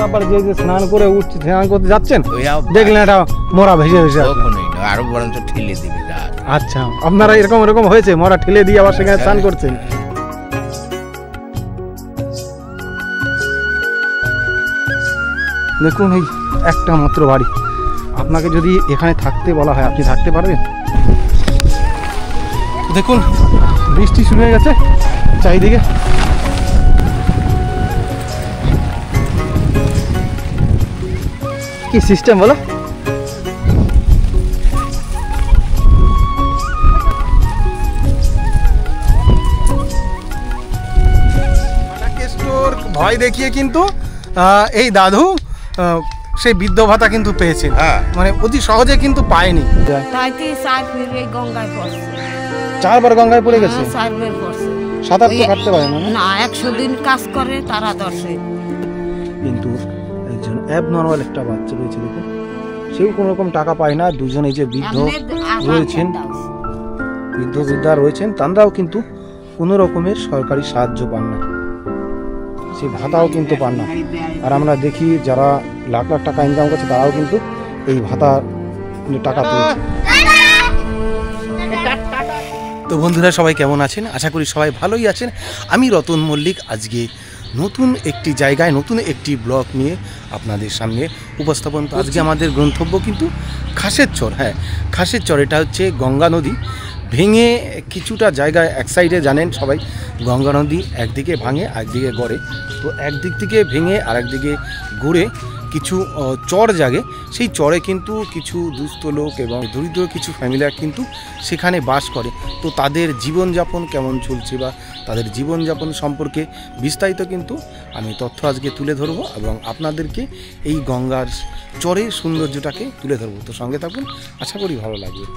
আবার যে স্নান করে উঠছে, স্নান করতে যাচ্ছেন, দেখলেন এটা মরা ভেসে ভেসে আরো বরঞ্চ ঠেলে দিবে। আচ্ছা, আপনারা এরকম হয়েছে মরা ঠেলে দিয়ে আবার সেখানে স্নান করছেন? দেখুন এই একটা মাত্র বাড়ি, আপনাকে যদি এখানে থাকতে বলা হয় আপনি থাকতে পারবেন? দেখুন বৃষ্টি শুরু হয়ে গেছে চারিদিকে। কি সিস্টেম বলো? ভয় দেখিয়ে কিন্তু এই দাদু সেই বৃদ্ধ ভাতা কিন্তু পেয়েছেন, মানে অতি সহজে কিন্তু পায়নি। 4 বার গঙ্গায় পড়ে গেছে, সাঁতার তো কাটতে পারে না। 100 দিন কাজ করে তারা দর্শে। কিন্তু একজন অ্যাবনর্মাল একটা বাচ্চা রয়েছে, দেখুন সেও কোনো রকম টাকা পায় না। দুজন এই যে বৃদ্ধ রয়েছেন, বৃদ্ধা রয়েছেন, তারাও কিন্তু কোনো রকমের সরকারি সাহায্য পান না, সেই ভাতাও কিন্তু পান না। আর আমরা দেখি যারা লাখ লাখ টাকা ইনকাম করছে তারাও কিন্তু এই ভাতা টাকা পেয়েছে। তো বন্ধুরা সবাই কেমন আছেন? আশা করি সবাই ভালোই আছেন। আমি রতন মল্লিক আজকে নতুন একটি জায়গায় নতুন একটি ব্লগ নিয়ে আপনাদের সামনে উপস্থাপন। আজকে আমাদের গন্তব্য কিন্তু খাসের চর। হ্যাঁ, খাসের চর, এটা হচ্ছে গঙ্গা নদী ভেঙে কিছুটা জায়গায় এক সাইডে জানেন সবাই গঙ্গা নদী একদিকে ভাঙে একদিকে গড়ে, তো একদিক থেকে ভেঙে আর একদিকে গড়ে কিছু চর জাগে। সেই চরে কিন্তু কিছু দুস্থ লোক এবং দরিদ্র কিছু ফ্যামিলিরা কিন্তু সেখানে বাস করে। তো তাদের জীবনযাপন কেমন চলছে বা তাদের জীবনযাপন সম্পর্কে বিস্তারিত কিন্তু আমি তথ্য আজকে তুলে ধরবো এবং আপনাদেরকে এই গঙ্গার চরের সৌন্দর্যটাকে তুলে ধরবো। তো সঙ্গে থাকুন, আশা করি ভালো লাগবে।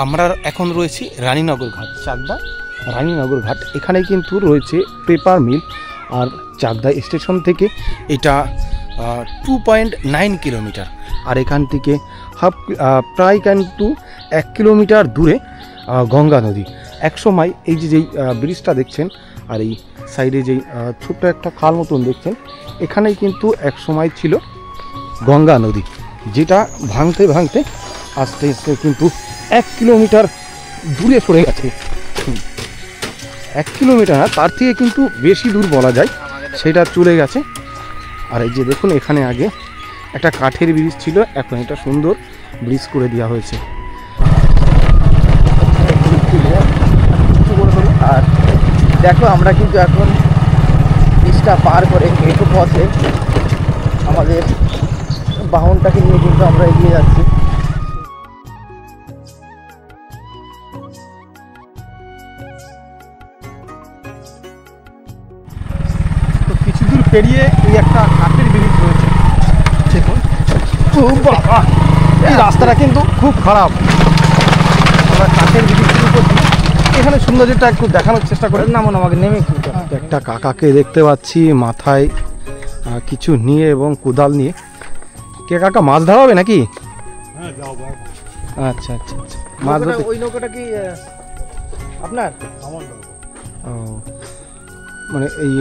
আমরা এখন রয়েছি রানীনগর ঘাট, চাকদা রানীনগর ঘাট। এখানে কিন্তু রয়েছে পেপার মিল, আর চাকদা স্টেশন থেকে এটা 2.9 কিলোমিটার, আর এখান থেকে প্রায় কিন্তু 1 কিলোমিটার দূরে গঙ্গা নদী। একসময় এই যেই ব্রিজটা দেখছেন আর এই সাইডে যেই ছোট্ট একটা খাল মতন দেখছেন, এখানেই কিন্তু একসময় ছিল গঙ্গা নদী, যেটা ভাঙতে ভাঙতে আস্তে আস্তে কিন্তু 1 কিলোমিটার দূরে সরে গেছে। 1 কিলোমিটার না, তার থেকে কিন্তু বেশি দূর বলা যায়, সেটা চলে গেছে। আর এই যে দেখুন এখানে আগে একটা কাঠের ব্রিজ ছিল, এখন এটা সুন্দর ব্রিজ করে দেওয়া হয়েছে। আর দেখো আমরা কিন্তু এখন ব্রিজটা পার করে মেঠো পথে আমাদের বাহনটাকে নিয়ে কিন্তু আমরা এগিয়ে যাচ্ছি। পেরিয়ে এই একটা কাঠের ব্রিজ রয়েছে, দেখুন বাবা এই রাস্তাটা কিন্তু খুব খারাপ। আমরা কাঠের ব্রিজ শুরু করছি, এখানে সৌন্দর্যটা একটু দেখানোর চেষ্টা করি। নামুন, আমাকে নেমে একটা কাকাকে দেখতে পাচ্ছি মাথায় কিছু নিয়ে এবং কোদাল নিয়ে। কে কাকা মাছ ধরাবে নাকি? আচ্ছা আচ্ছা আচ্ছা, মাছ ধরতে। ওই নৌকাটা কি আপনার? ও, মানে এই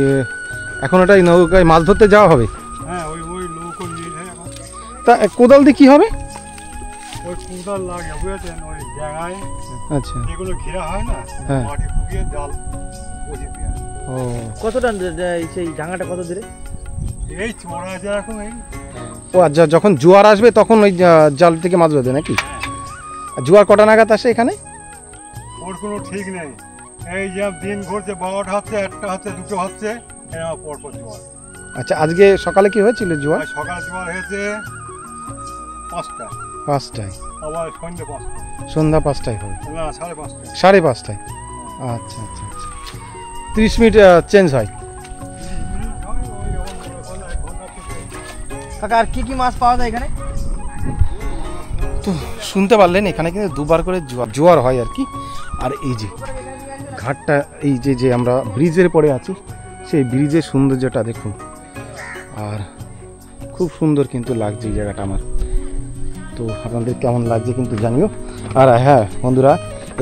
এখন ওটাই নৌকায় মাছ ধরতে যাওয়া হবে? হ্যাঁ, ওই নৌকো নিয়ে যায়। তা কোদাল দিয়ে কি হবে? ওই কোদাল লাগে বুঝেছেন, ওই জায়গায় আচ্ছা যেগুলো ঘেরা হয় না, মাটি ফুকিয়ে জাল বসে দেওয়া। ও, কতটা সেই ডাঙাটা কত দূরে? এই চড়া যেরকম এই। ও আচ্ছা, যখন জোয়ার আসবে তখন ওই জাল থেকে মাছ ধরবে নাকি? জোয়ার কটা নাগাদ আসে এখানে? ওর কোনো ঠিক নেই। এই যে দিন ঘুরছে, 12টা হচ্ছে, 1টা হচ্ছে, 2টো হচ্ছে, পরপর জোয়ার। আচ্ছা, আজকে সকালে কি হয়েছিল জোয়ার? সকাল জোয়ার হয়েছে 5টায়, আবার সন্ধ্যে 5টা, সন্ধ্যা 5টায় হবে না 5:30। 5:30। আচ্ছা আচ্ছা আচ্ছা, 30 মিনিট চেঞ্জ হয়। কাকা আর কি কি মাছ পাওয়া যায় এখানে? তো শুনতে পারলেন এখানে কিন্তু 2বার করে জোয়ার হয় আর কি। আর এই যে ঘাটটা, এই যে আমরা ব্রিজের পরে আছি, সেই ব্রিজের সৌন্দর্যটা দেখুন, আর খুব সুন্দর কিন্তু লাগছে এই জায়গাটা আমার। তো আপনাদের কেমন লাগছে কিন্তু জানিও। আর হ্যাঁ বন্ধুরা,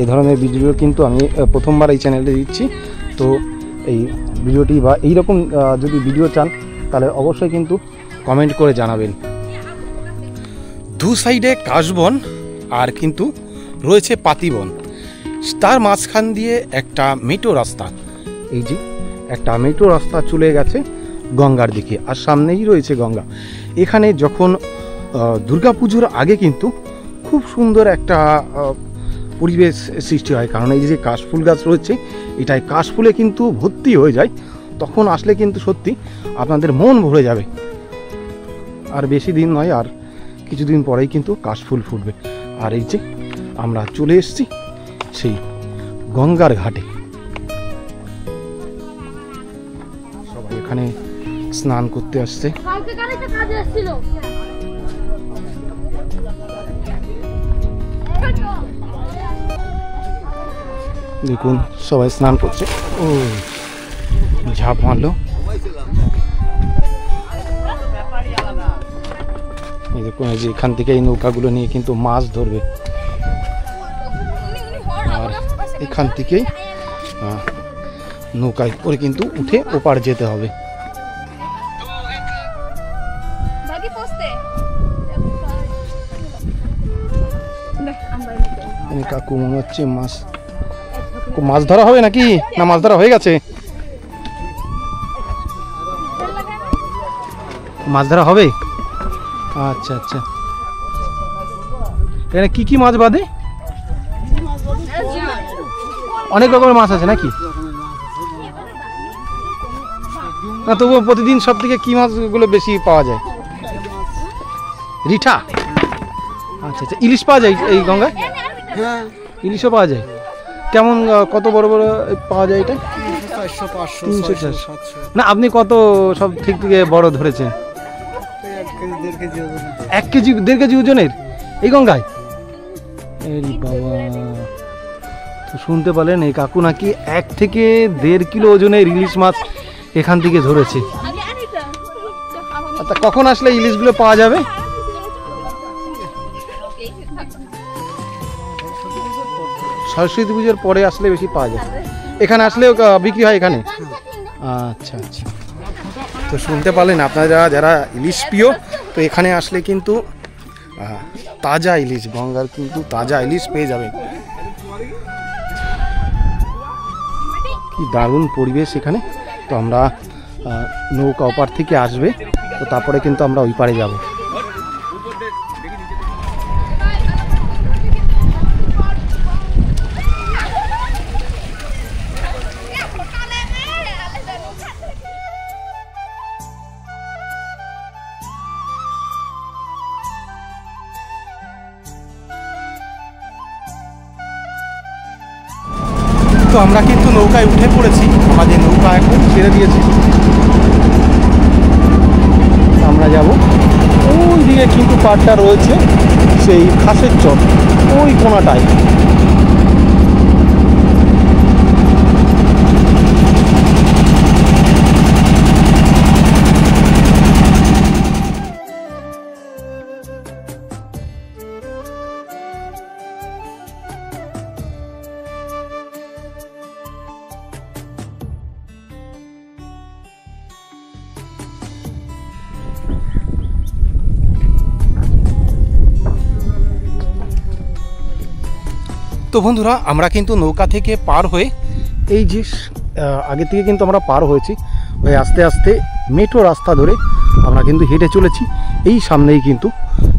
এই ধরনের ভিডিও কিন্তু আমি প্রথমবার এই চ্যানেলে দিচ্ছি। তো এই ভিডিওটি বা এইরকম যদি ভিডিও চান তাহলে অবশ্যই কিন্তু কমেন্ট করে জানাবেন। দু সাইডে কাশবন আর কিন্তু রয়েছে পাতিবন, তার মাঝখান দিয়ে একটা মেট্রো রাস্তা, এই যে একটা মেট্রো রাস্তা চলে গেছে গঙ্গার দিকে, আর সামনেই রয়েছে গঙ্গা। এখানে যখন দুর্গাপুজোর আগে কিন্তু খুব সুন্দর একটা পরিবেশ সৃষ্টি হয়, কারণ এই যে কাশফুল গাছ রয়েছে এটাই কাশফুলে কিন্তু ভর্তি হয়ে যায়। তখন আসলে কিন্তু সত্যি আপনাদের মন ভরে যাবে। আর বেশি দিন নয়, আর কিছুদিন পরেই কিন্তু কাশফুল ফুটবে। আর এই যে আমরা চলে এসেছি সেই গঙ্গার ঘাটে, সবাই এখানে স্নান করতে আসছে। দেখুন সবাই স্নান করছে। ও ঝাঁপ মারলো। এই দেখুন এই যে এখান থেকে এই নৌকাগুলো নিয়ে কিন্তু মাছ ধরবে, আর এখান থেকেই নৌকায় করে কিন্তু উঠে ওপার যেতে হবে। কাকু মনে হচ্ছে মাছ ধরা হবে নাকি, না মাছ ধরা হয়ে গেছে? মাছ ধরা হবে, আচ্ছা আচ্ছা। এখানে কি কি মাছ বাদে? অনেক রকমের মাছ আছে নাকি? না তবুও প্রতিদিন সব থেকে কি মাছগুলো বেশি পাওয়া যায়? রিঠা, আচ্ছা আচ্ছা। ইলিশ পাওয়া যায় এই গঙ্গায়? হ্যাঁ ইলিশও পাওয়া যায়। কেমন কত বড় বড় পাওয়া যায় এটা? 400 500 300 600 400। 700। না আপনি কত সব ঠিক থেকে বড় ধরেছেন? 1 কেজি 1.5 কেজি ওজন। 1 কেজি 1.5 কেজি ওজনের এই গঙ্গায়? এরি বাবা, তো শুনতে পেলেন এই কাকু নাকি 1 থেকে 1.5 কিলো ওজনের ইলিশ মাছ এখান থেকে ধরেছে। আচ্ছা কখন আসলে ইলিশগুলো পাওয়া যাবে? সরস্বতী পুজোর পরে আসলে বেশি পাওয়া যায়। এখানে আসলেও বিক্রি হয় এখানে? আচ্ছা আচ্ছা। তো শুনতে পারলেন আপনারা যারা ইলিশ প্রিয়, তো এখানে আসলে কিন্তু তাজা ইলিশ, গঙ্গার কিন্তু তাজা ইলিশ পেয়ে যাবেন। কি দারুণ পরিবেশ এখানে। তো আমরা নৌকা ওপার থেকে আসবে, তো তারপরে কিন্তু আমরা ওই পারে যাব। তো আমরা কিন্তু নৌকায় উঠে পড়েছি, আমাদের নৌকা এখন ছেড়ে দিয়েছে। আমরা যাব ওই দিকে, কিন্তু পাড়টা রয়েছে সেই খাসের চর ওই কোনাটায়। তো বন্ধুরা আমরা কিন্তু নৌকা থেকে পার হয়ে এই যে আগে থেকে কিন্তু আমরা পার হয়েছি, ওই আস্তে আস্তে মেট্রো রাস্তা ধরে আমরা কিন্তু হেঁটে চলেছি। এই সামনেই কিন্তু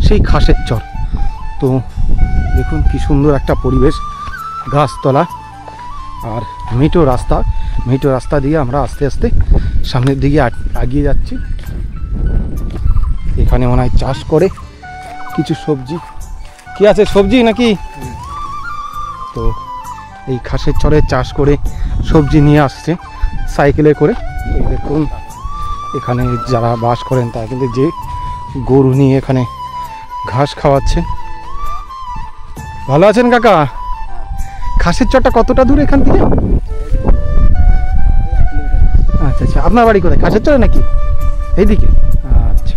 সেই খাসের চর। তো দেখুন কি সুন্দর একটা পরিবেশ, গাছতলা আর মেট্রো রাস্তা দিয়ে আমরা আস্তে আস্তে সামনের দিকে এগিয়ে যাচ্ছি। এখানে মনে হয় চাষ করে কিছু সবজি। কি আছে, সবজি নাকি? তো এই খাসের চরে চাষ করে সবজি নিয়ে আসছে সাইকেলে করে। দেখুন এখানে যারা বাস করেন তারা কিন্তু যে গরু নিয়ে এখানে ঘাস খাওয়াচ্ছেন। ভালো আছেন কাকা? খাসের চরটা কতটা দূর এখান থেকে? আচ্ছা আচ্ছা। আপনার বাড়ি কোথায়? খাসের চরে নাকি এইদিকে? আচ্ছা,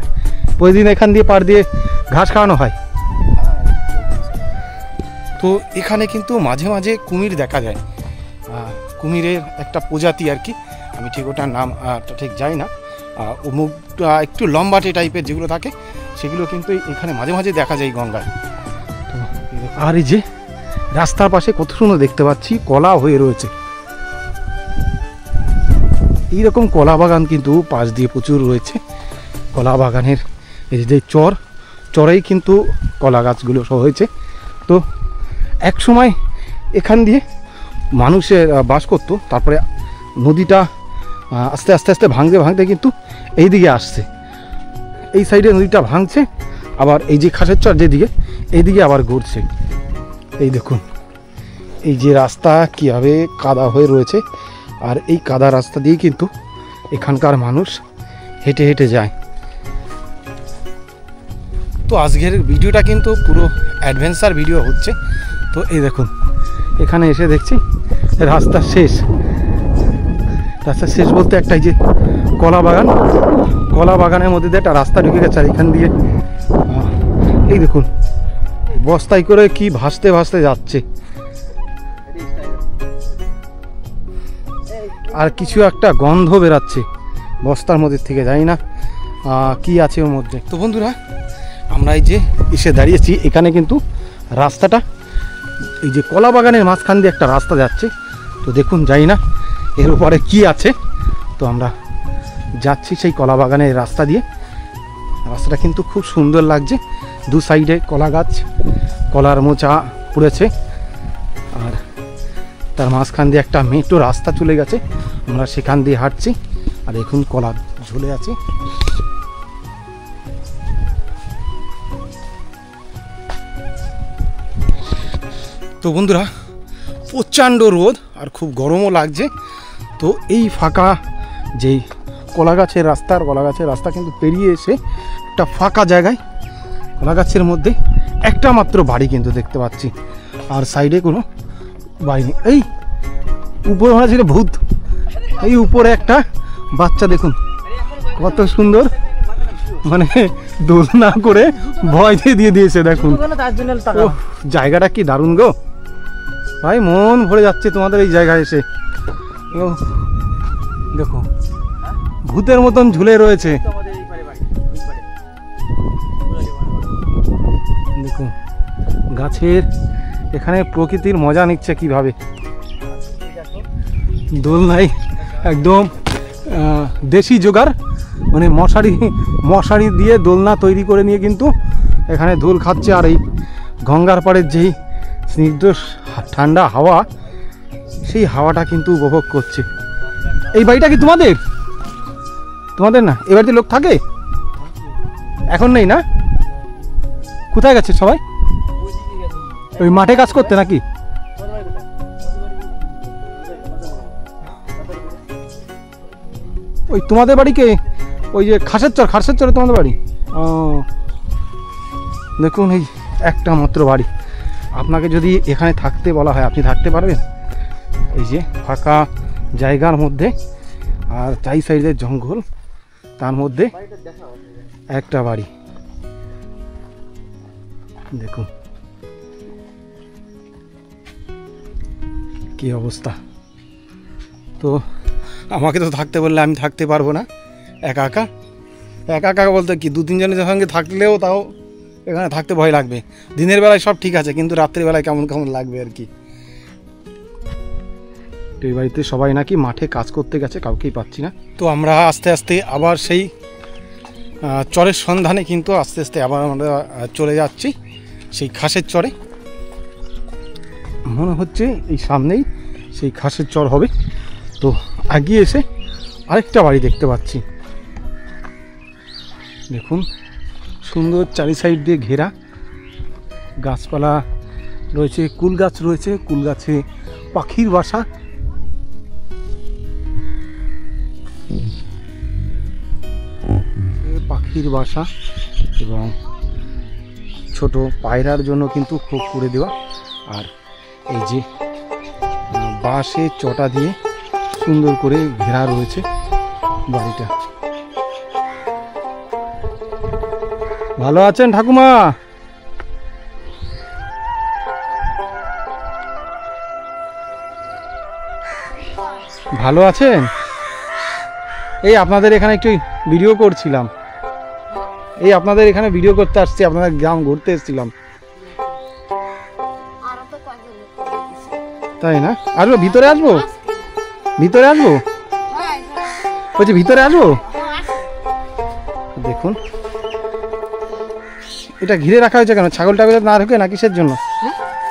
প্রতিদিন এখান দিয়ে পার দিয়ে ঘাস খাওয়ানো হয়? তো এখানে কিন্তু মাঝে মাঝে কুমির দেখা যায়, কুমিরের একটা প্রজাতি আর কি, আমি ঠিক ওটার নাম ঠিক যাই না, ও মুখটা একটু লম্বাটে টাইপের যেগুলো থাকে সেগুলো কিন্তু এখানে মাঝে মাঝে দেখা যায় গঙ্গায়। তো আর এই যে রাস্তার পাশে কত সুন্দর দেখতে পাচ্ছি কলা হয়ে রয়েছে, এইরকম কলা বাগান কিন্তু পাশ দিয়ে প্রচুর রয়েছে। কলা বাগানের এই যে চরেই কিন্তু কলা গাছগুলো সব হয়েছে। তো এক সময় এখান দিয়ে মানুষের বাস করতো, তারপরে নদীটা আস্তে আস্তে আস্তে ভাঙতে ভাঙতে কিন্তু এই দিকে আসছে, এই সাইডে নদীটা ভাঙছে, আবার এই যে খাসের চর যেদিকে এইদিকে আবার ঘুরছে। এই দেখুন এই যে রাস্তা কীভাবে কাদা হয়ে রয়েছে, আর এই কাদা রাস্তা দিয়ে কিন্তু এখানকার মানুষ হেঁটে হেঁটে যায়। তো আজকের ভিডিওটা কিন্তু পুরো অ্যাডভেঞ্চার ভিডিও হচ্ছে। তো এই দেখুন এখানে এসে দেখছি রাস্তা শেষ, রাস্তা শেষ বলতে একটা এই যে কলা বাগানের মধ্যে দিয়ে একটা রাস্তা ঢুকে গেছে, আর এখান দিয়ে এই দেখুন বস্তায় করে কি ভাসতে ভাসতে যাচ্ছে, আর কিছু একটা গন্ধ বেরাচ্ছে বস্তার মধ্যে থেকে, জানি না কি আছে ওর মধ্যে। তো বন্ধুরা আমরা এই যে এসে দাঁড়িয়েছি, এখানে কিন্তু রাস্তাটা এই যে কলা বাগানের মাঝখান দিয়ে একটা রাস্তা যাচ্ছে। তো দেখুন জানি না এর উপরে কি আছে, তো আমরা যাচ্ছি সেই কলা বাগানের রাস্তা দিয়ে। রাস্তাটা কিন্তু খুব সুন্দর লাগছে, দু সাইডে কলা গাছ, কলার মোচা পড়েছে, আর তার মাঝখান দিয়ে একটা মেট্রো রাস্তা চলে গেছে, আমরা সেখান দিয়ে হাঁটছি, আর এখন কলা ঝুলে আছে। তো বন্ধুরা প্রচণ্ড রোদ আর খুব গরমও লাগছে। তো এই ফাঁকা যেই কলা গাছের রাস্তা কিন্তু পেরিয়ে এসে একটা ফাঁকা জায়গায় কলা গাছের মধ্যে একটা মাত্র বাড়ি কিন্তু দেখতে পাচ্ছি, আর সাইডে কোনো বাড়ি নেই। এই উপরে মনে ছিল ভূত, এই উপরে একটা বাচ্চা দেখুন কত সুন্দর, মানে দোলনা করে ভয় দিয়ে দিয়েছে দেখুন। জায়গাটা কি দারুণ গো ভাই, মন ভরে যাচ্ছে তোমাদের এই জায়গায় এসে। দেখো ভূতের মতন ঝুলে রয়েছে, দেখুন গাছের এখানে প্রকৃতির মজা নিচ্ছে কিভাবে, দোলনায় একদম দেশি জোগাড়, মানে মশারি দিয়ে দোলনা তৈরি করে নিয়ে কিন্তু এখানে দোল খাচ্ছে, আর এই গঙ্গার পাড়ের যেই স্নিগ্ধ ঠান্ডা হাওয়া, সেই হাওয়াটা কিন্তু উপভোগ করছে। এই বাড়িটা কি তোমাদের না? এই বাড়িতে লোক থাকে এখন? নেই না? কোথায় গেছে সবাই? ওই মাঠে কাজ করতে নাকি? ওই তোমাদের বাড়িকে ওই যে খাসের চরে তোমাদের বাড়ি? ও দেখুন এই একটা মাত্র বাড়ি, আপনাকে যদি এখানে থাকতে বলা হয় আপনি থাকতে পারবেন? এই যে ফাঁকা জায়গার মধ্যে, আর চাই সাইডের জঙ্গল, তার মধ্যে একটা বাড়ি দেখুন কি অবস্থা। তো আমাকে তো থাকতে বললে আমি থাকতে পারবো না, একা একা বলতে কি দু তিনজনের সঙ্গে থাকলেও তাও এখানে থাকতে ভয় লাগবে। দিনের বেলায় সব ঠিক আছে, কিন্তু রাত্রিবেলায় কেমন লাগবে আর কি। তো এই বাড়িতে সবাই নাকি মাঠে কাজ করতে গেছে, কাউকেই পাচ্ছি না। তো আমরা আস্তে আস্তে আবার সেই চরের সন্ধানে কিন্তু আস্তে আস্তে আবার আমরা চলে যাচ্ছি সেই খাসের চরে। মনে হচ্ছে এই সামনেই সেই খাসের চর হবে। তো এগিয়ে এসে আরেকটা বাড়ি দেখতে পাচ্ছি, দেখুন সুন্দর চারি সাইড দিয়ে ঘেরা, গাছপালা রয়েছে, কুল গাছ রয়েছে, কুল গাছে পাখির বাসা। পাখির বাসা এবং ছোট পায়রার জন্য কিন্তু খোপ করে দেওয়া, আর এই যে বাঁশের চটা দিয়ে সুন্দর করে ঘেরা রয়েছে বাড়িটা। ভালো আছেন ঠাকুমা? ভালো আছেন? এই আপনাদের এখানে একটু ভিডিও করছিলাম, এই আপনাদের এখানে ভিডিও করতে আসছি, আপনাদের গ্রাম ঘুরতে এসেছিলাম। তাই না? আসবো ভিতরে, আসবো ভিতরে, আসবো বলছি ভিতরে আসবো। দেখুন এটা ঘিরে রাখা হয়েছে কেন? ছাগল টাগল না ঢুকে না কিসের জন্য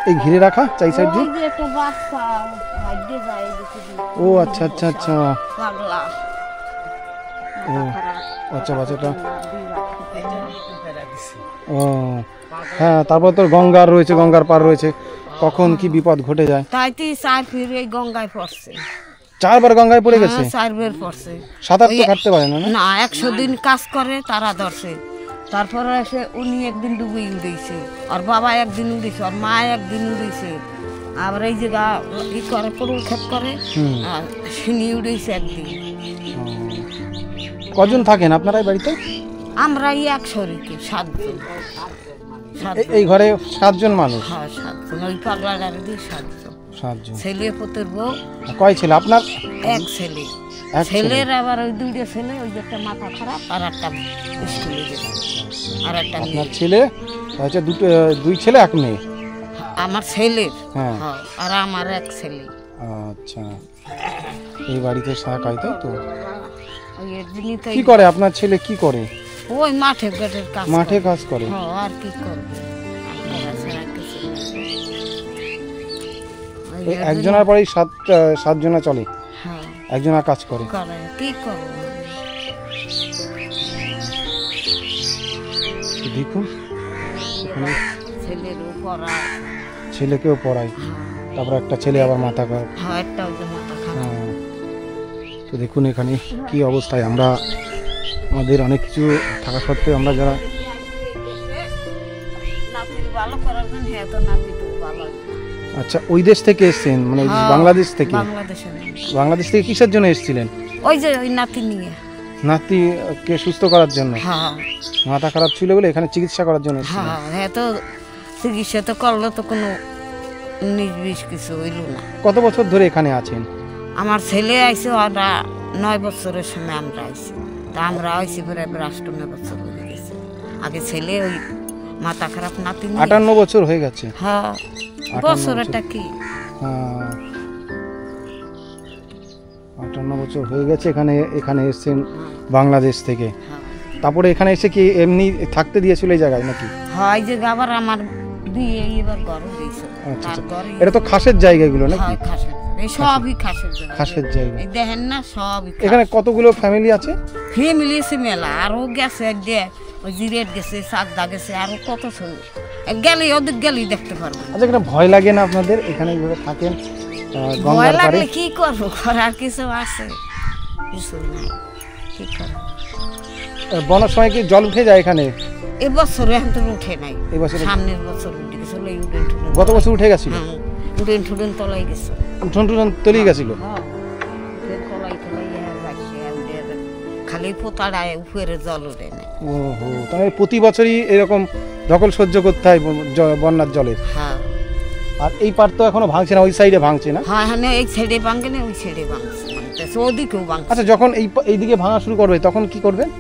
এই ঘিরে রাখা চাই সাইড দিয়ে? ও আচ্ছা আচ্ছা আচ্ছা, ও আচ্ছা বাচ্চাটা, ও হ্যাঁ। তারপর তো গঙ্গার রয়েছে, গঙ্গার পার রয়েছে, কখন কি বিপদ ঘটে যায়। তাই তো 4 ফির এই গঙ্গায় পড়ছে, 4 বার গঙ্গায় পড়ে গেছে। 4 বার পড়ছে। সাঁতার তো কাটতে পারে না? না 100 দিন কাজ করে তারা ধরছে, তারপরে এসে উনি একদিন ডুবে উড়েছে, আর বাবা একদিন উড়েছে, আর মা একদিন উড়েছে, আবার এই যে ই করে পড়ুল ক্ষেত করে, আর সিনি উড়েছে একদিন। কজন থাকেন আপনারা এই বাড়িতে? আমরা এই 1 শরীকে 7 জন। এই ঘরে 7 জন মানুষ? হ্যাঁ 7 জন, ওই পাগলাটার দিয়ে 7 জন। 7 জন। ছেলে পুতের বউ। কয় ছেলে আপনার? 1 ছেলে। এক ছেলের আবার ওই 2টা ছেলে, ওই যে একটা মাথা খারাপ, আর একটা স্কুলে যায়, আর একটা আপনার মেয়ে। ছেলে হচ্ছে 2 ছেলে 1 মেয়ে? আমার ছেলের, হ্যাঁ। হ্যাঁ, আর আমার 1 ছেলে। আচ্ছা, এই বাড়িতে শাক হয় তাই তো? ওই এর জন্যই তো কি করে আপনার ছেলে, কি করে? ওই মাঠে ঘাটের কাজ মাঠে করে। কাজ করে? হ্যাঁ, আর কি করবে, আর ছাড়া কিছু নেই। ওই এর একজনের পরেই 7 জনা চলে, হ্যাঁ, একজনা কাজ করে। করে কি করবো। দেখুন এখানে ছেলেরও পড়ায়, ছেলেকেও পড়ায়, তারপর একটা ছেলে আবার মাথা খারাপ। হ্যাঁ, একটা ওই যে মাথা খারাপ। হ্যাঁ। তো দেখুন এখানে কি অবস্থায়, আমরা আমাদের অনেক কিছু থাকা সত্ত্বেও আমরা যারা নাতির ভালো করার জন্য, হ্যাঁ তো নাতিটু ভালো। আচ্ছা ওই দেশ থেকে এসেছেন, মানে ওই হ্যাঁ, বাংলাদেশ থেকে? বাংলাদেশে নেই। বাংলাদেশ থেকে কিসের জন্য এসেছিলেন? ওই যে ওই নাতি নিয়ে। নাতিকে সুস্থ করার জন্য? হ্যাঁ মাথা খারাপ ছিল বলে এখানে চিকিৎসা করার জন্য এসেছিলেন? হ্যাঁ, হ্যাঁ তো চিকিৎসা তো করলো, তো কোনো নির্বিষ কিছু হইল না। কত বছর ধরে এখানে আছেন? আমার ছেলে আইছে, ওরা 9 বছরের সময় আমরা আইছি, তা আমরা আইছি প্রায় 8-9 বছর হয়ে গেছে। আগে ছেলে ওই মাথা খারাপ নাতি নিয়ে। 58 বছর হয়ে গেছে? হ্যাঁ, 58 বছরটা কি। 58 বছর হয়ে গেছে এখানে এসেছেন বাংলাদেশ থেকে। হ্যাঁ, তারপরে এখানে এসে কি এমনি থাকতে দিয়েছিল এই জায়গায় নাকি? হয় যে আবার আমার বিয়ে এবার ঘরে দিয়েছে, আচ্ছা, তার ঘরে। এটা তো খাসের জায়গা এগুলো নাকি? হয় খাসের, এই সবই খাসের জায়গা। খাসের জায়গা। এই দেখেন না সবই খাস। এখানে কতগুলো ফ্যামিলি আছে? ফ্যামিলি আছে মেলা, আরও গেছে ওই জিরেট গেছে, চাকদা গেছে, আরো কত ছিল। গেলে ওদের গেলেই দেখতে পারবো। আচ্ছা এখানে ভয় লাগে না আপনাদের? এখানে এইভাবে থাকেন ভয় গঙ্গার পাড়ে? লাগলে কি করবো, করার কিছু আছে? কিছু নাই, কি করবো। বনার সময় কি জল উঠে যায় এখানে? এবছরে এখন তো উঠে নাই, এবছরে? সামনের বছর উঠে গেছিল, এই উঠেন ঠুডেন। গত বছর উঠে গেছিল? উঠেন ঠুডেন তলাই গেছে। উঠোন টুটন তলিয়ে গেছিল? হ্যাঁ, উঠেন তলাই তলাই যাচ্ছে, খালি পোতাড়ায় উপরে জল উঠে নেই। ওহো, তাহলে প্রতি বছরই এরকম ধকল সহ্য করতে হয় বন্যার জলের? হ্যাঁ আর এই পার তো এখনো ভাঙছে না, ওই সাইডে ভাঙছে না? হ্যাঁ, হ্যাঁ এই ছেড়ে ভাঙে না, ওই ছেড়ে ভাঙছে, ওদিকেও ভাঙছে। আচ্ছা যখন এইদিকে ভাঙা শুরু করবে তখন কি করবেন?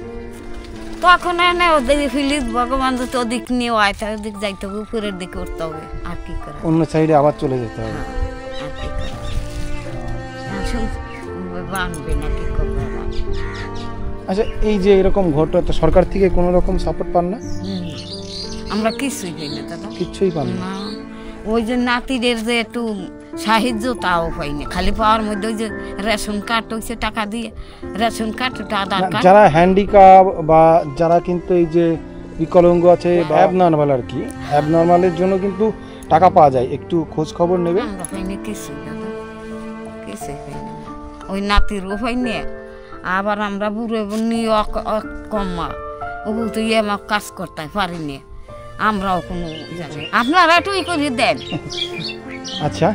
তখন এনে ওদের ফিলিস ভগবান যদি ওদিক নিয়ে আয়, তার ওদিক যাইতে হবে, উপরের দিকে উঠতে হবে, আর কি করে। অন্য সাইডে আবার চলে যেতে হবে? হ্যাঁ, আর কি করে। বানবে না, কি করবে আবার। আচ্ছা এই যে এরকম ঘটনা, তো সরকার থেকে কোনো রকম সাপোর্ট পান না? আমরা কিছুই পাই না দাদা, কিচ্ছুই পান না? না। ওই যে নাতিদের যে একটু সাহায্য, তাও পাই না। খালি পাওয়ার মধ্যে ওই যে রেশন কার্ড হয়েছে, টাকা দিয়ে রেশন কার্ড, ওটা আধার কার্ড। যারা হ্যান্ডিক্যাপ বা যারা কিন্তু এই যে বিকলাঙ্গ আছে বা অ্যাবনর্মাল আর কি, অ্যাবনর্মালের জন্য কিন্তু টাকা পাওয়া যায়, একটু খোঁজ খবর নেবে। আমরা পাইনি কিছুই দাদা, কিছুই পাইনি। ওই নাতিরও পাইনি, আবার আমরা বুড়ো নিয়ে কম্মা ও তো আমার কাজ করতে পারিনি, আমরাও কোনো জানি। আপনারা একটু ই করে দেন। আচ্ছা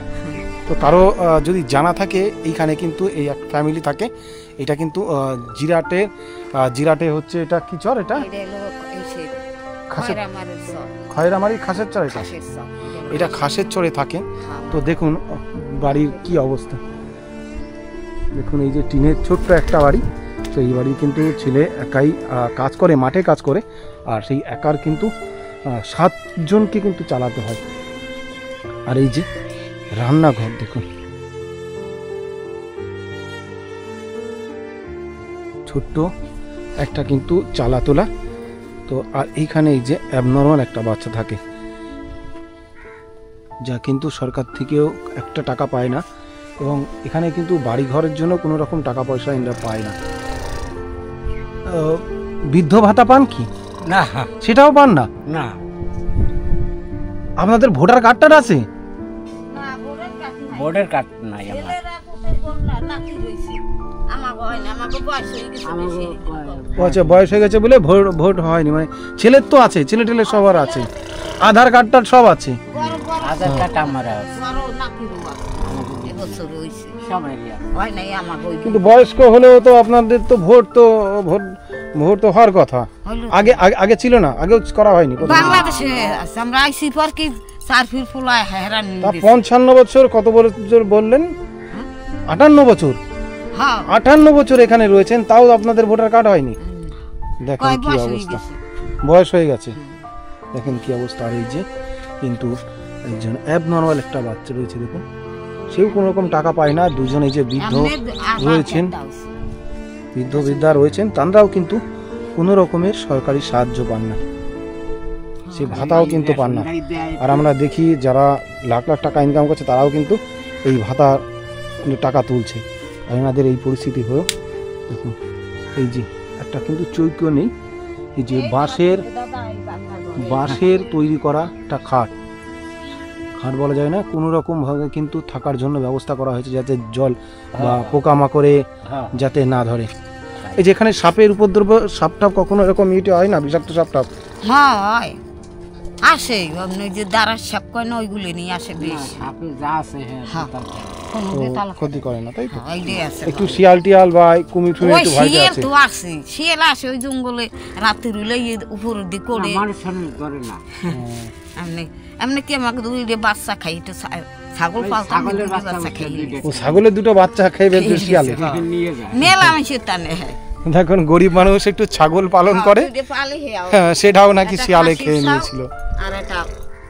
তো কারো যদি জানা থাকে, এইখানে কিন্তু এই এক ফ্যামিলি থাকে, এটা কিন্তু জিরাটে হচ্ছে, এটা কি চর? এটা খয়রামারি খাসের চর। এটা খাসের চরে থাকে। তো দেখুন বাড়ির কি অবস্থা, দেখুন এই যে টিনের ছোট্ট একটা বাড়ি, তো এই বাড়ি কিন্তু ছেলে একাই কাজ করে, মাঠে কাজ করে, আর সেই একার কিন্তু 7 জনকে কিন্তু চালাতে হয়। আর এই যে রান্নাঘর দেখুন, ছোট্ট একটা কিন্তু চালাতোলা। তো আর এইখানে এই যে অ্যাবনর্মাল একটা বাচ্চা থাকে, যা কিন্তু সরকার থেকেও একটা টাকা পায় না, এবং এখানে কিন্তু বাড়ি ঘরের জন্য কোনো রকম টাকা পয়সা এরা পায় না। বৃদ্ধ ভাতা পান কি? না সেটাও পান না? না, আপনাদের ভোটার কার্ডটা আছে? বোর্ডের কার্ড নাই আমার। আচ্ছা, বয়স হয়ে গেছে বলে ভোট হয়নি, মানে ছেলের তো আছে, ছেলে টেলে সবার আছে, আধার কার্ডটা সব আছে। আধার কার্ড আমার আছে, কিন্তু বয়স্ক হলেও তো আপনাদের তো ভোট তো হওয়ার কথা। আগে আগে ছিল না? আগেও করা হয়নি? বাংলাদেশে আছে, আমরা আইসি পর কি 4 ফিট ফুলায় হেরান। 55 বছর, কত বছর বললেন? 58 বছর। হ্যাঁ, 58 বছর এখানে রয়েছেন, তাও আপনাদের ভোটার কার্ড হয়নি? দেখেন কি অবস্থা, বয়স হয়ে গেছে, দেখেন কি অবস্থা। আর এই যে কিন্তু একজন অ্যাবনর্মাল একটা বাচ্চা রয়েছে, দেখুন, সেও কোনো রকম টাকা পায় না। দুজন এই যে বৃদ্ধ রয়েছেন, বৃদ্ধা রয়েছেন, তারাও কিন্তু কোনো রকমের সরকারি সাহায্য পান না, সে ভাতাও কিন্তু পান না। আর আমরা দেখি যারা লাখ লাখ টাকা ইনকাম করছে তারাও কিন্তু এই ভাতা টাকা তুলছে, আর এনাদের এই পরিস্থিতি হয়েও দেখুন এই যে একটা কিন্তু চৌকিও নেই। এই যে বাঁশের তৈরি করা একটা খাট বলা যায় না, কোনো রকম ভাবে কিন্তু থাকার জন্য ব্যবস্থা করা হয়েছে, যাতে জল বা পোকামাকড়ে যাতে না ধরে। এই যেখানে সাপের উপদ্রব, সাপটাপ কখনো এরকম ইউটি হয় না, বিষাক্ত সাপটাপ? হ্যাঁ হয়, আসে, আপনি যে দাঁড়ার সাপ কয় না, ওইগুলো নিয়ে আসে বেশ। ক্ষতি করে না, তাই তো? আছে একটু শিয়াল টিয়াল বা কুমির টুমির একটু ভয় আছে? তো আসে, শিয়াল আসে ওই জঙ্গলে রাতে রুলে উপর দিকে করে না। এমনি এমনি কি আমাকে 2 বাচ্চা খাই, একটু ছাগল পালতাম, বাচ্চা খাই। ও ছাগলের 2 বাচ্চা খেয়ে ফেলছে শিয়ালে? মেলা আমি সেটা নেই। দেখুন গরিব মানুষ একটু ছাগল পালন করে, সেটাও নাকি শিয়ালে খেয়ে নিয়েছিল। আর একটা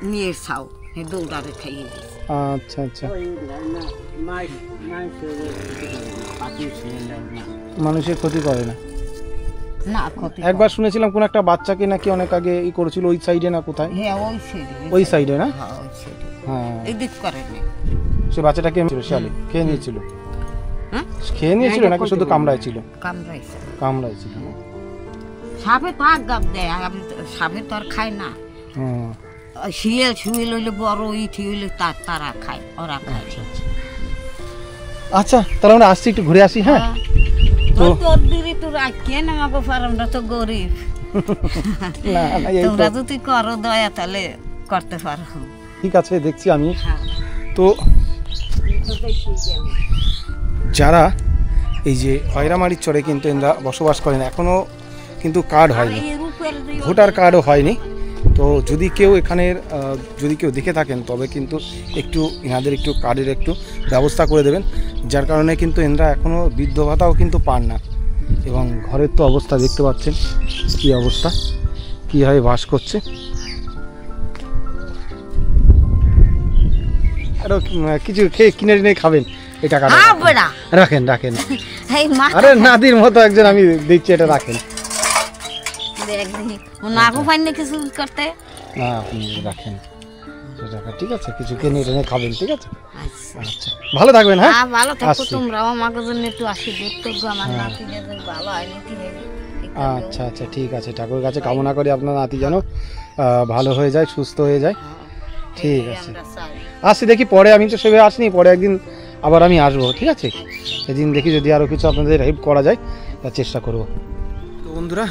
মেয়ের ছাও দৌড়ারে খাইয়ে দিয়েছে। আচ্ছা আচ্ছা, মানুষের ক্ষতি করে না? না, ক্ষতি একবার শুনেছিলাম কোন একটা বাচ্চাকে নাকি অনেক আগে ই করেছিল, ওই সাইডে না কোথায়? হ্যাঁ, ওই সাইডে। ওই সাইডে না? হ্যাঁ, ওই সাইডে। হ্যাঁ, এদিক করে না। সে বাচ্চাটাকে শিয়ালে খেয়ে নিয়েছিল? হ্যাঁ, খেয়ে নিয়েছিল নাকি শুধু কামড়াইছিল? কামড়াইছিল। সাপে তো আগাপ দেয়, সাপে তো আর খায় না। শিয়াল শুয়ে লইলে বড় ইঠি হইলে তারা খায়, ওরা খায়। আচ্ছা, তাহলে আমরা আসছি, একটু ঘুরে আসি। হ্যাঁ, তো তোর দিদি তো রাখেন, আমাকে আমরা তো গরিব। তোমরা যদি করো দয়া তাহলে করতে পারো। ঠিক আছে, দেখছি আমি। তো যারা এই যে খয়রামারির চরে কিন্তু এরা বসবাস করেন, এখনও কিন্তু কার্ড হয়নি, ভোটার কার্ডও হয়নি। তো যদি কেউ এখানের যদি কেউ দেখে থাকেন, তবে কিন্তু একটু এনাদের একটু কার্ডের একটু ব্যবস্থা করে দেবেন, যার কারণে কিন্তু এনারা এখনও বৃদ্ধ ভাতাও কিন্তু পান না। এবং ঘরের তো অবস্থা দেখতে পাচ্ছেন কি অবস্থা, কীভাবে বাস করছে। আরও কিছু খেয়ে কিনে টিনে খাবেন, এই টাকাটা রাখেন। আরে নাদির মতো একজন আমি দিচ্ছি, এটা রাখেন। কিছু করতে না, আপনি রাখেন টাকা, ঠিক আছে? কিছু কিনে টেনে খাবেন, ঠিক আছে? আচ্ছা, ভালো থাকবেন। হ্যাঁ, ভালো থাকো তোমরাও, আমাকে জন্য একটু আসি দেখতে, আমার নাতি ভালো হয়। আচ্ছা আচ্ছা, ঠিক আছে, ঠাকুরের কাছে কামনা করি আপনার নাতি যেন ভালো হয়ে যায়, সুস্থ হয়ে যায়। ঠিক আছে, আসছি, দেখি পরে, আমি তো সেভাবে আসিনি, পরে একদিন আবার আমি আসবো, ঠিক আছে? সেদিন দেখি যদি আরও কিছু আপনাদের হেল্প করা যায়, তার চেষ্টা করব। তো বন্ধুরা,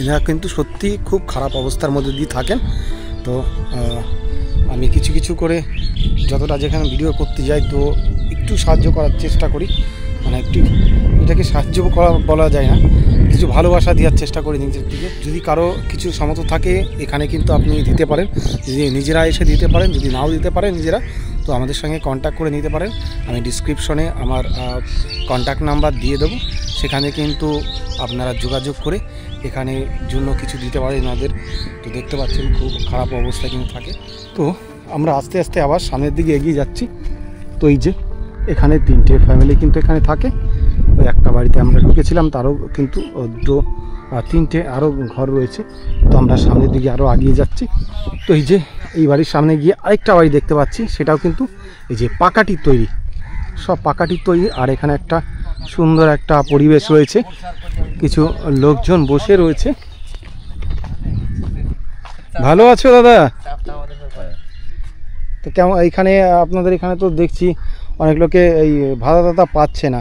এরা কিন্তু সত্যি খুব খারাপ অবস্থার মধ্যে দিয়ে থাকেন। তো আমি কিছু কিছু করে যতটা যেখানে ভিডিও করতে যাই, তো একটু সাহায্য করার চেষ্টা করি, মানে একটু এটাকে সাহায্য করা বলা যায় না, কিছু ভালোবাসা দেওয়ার চেষ্টা করি নিজের দিকে। যদি কারো কিছু সামর্থ্য থাকে, এখানে কিন্তু আপনি দিতে পারেন, যদি নিজেরা এসে দিতে পারেন, যদি নাও দিতে পারেন নিজেরা, তো আমাদের সঙ্গে কন্ট্যাক্ট করে নিতে পারেন। আমি ডিসক্রিপশনে আমার কন্ট্যাক্ট নাম্বার দিয়ে দেবো, সেখানে কিন্তু আপনারা যোগাযোগ করে এখানে জন্য কিছু দিতে পারেন এনাদের। তো দেখতে পাচ্ছেন খুব খারাপ অবস্থা কিন্তু থাকে। তো আমরা আস্তে আস্তে আবার সামনের দিকে এগিয়ে যাচ্ছি। তো এই যে এখানে 3টে ফ্যামিলি কিন্তু এখানে থাকে। ওই একটা বাড়িতে আমরা ঢুকেছিলাম, তারও কিন্তু 3টে আরও ঘর রয়েছে। তো আমরা সামনের দিকে আরও এগিয়ে যাচ্ছি। তো এই যে এই বাড়ির সামনে গিয়ে আরেকটা বাড়ি দেখতে পাচ্ছি, সেটাও কিন্তু এই যে পাকাটির তৈরি, সব পাকাটির তৈরি। আর এখানে একটা সুন্দর একটা পরিবেশ রয়েছে, কিছু লোকজন বসে রয়েছে। ভালো আছো দাদা? তো কেমন এইখানে আপনাদের এখানে তো দেখছি অনেক লোকে এই ভাড়া দাদা পাচ্ছে না,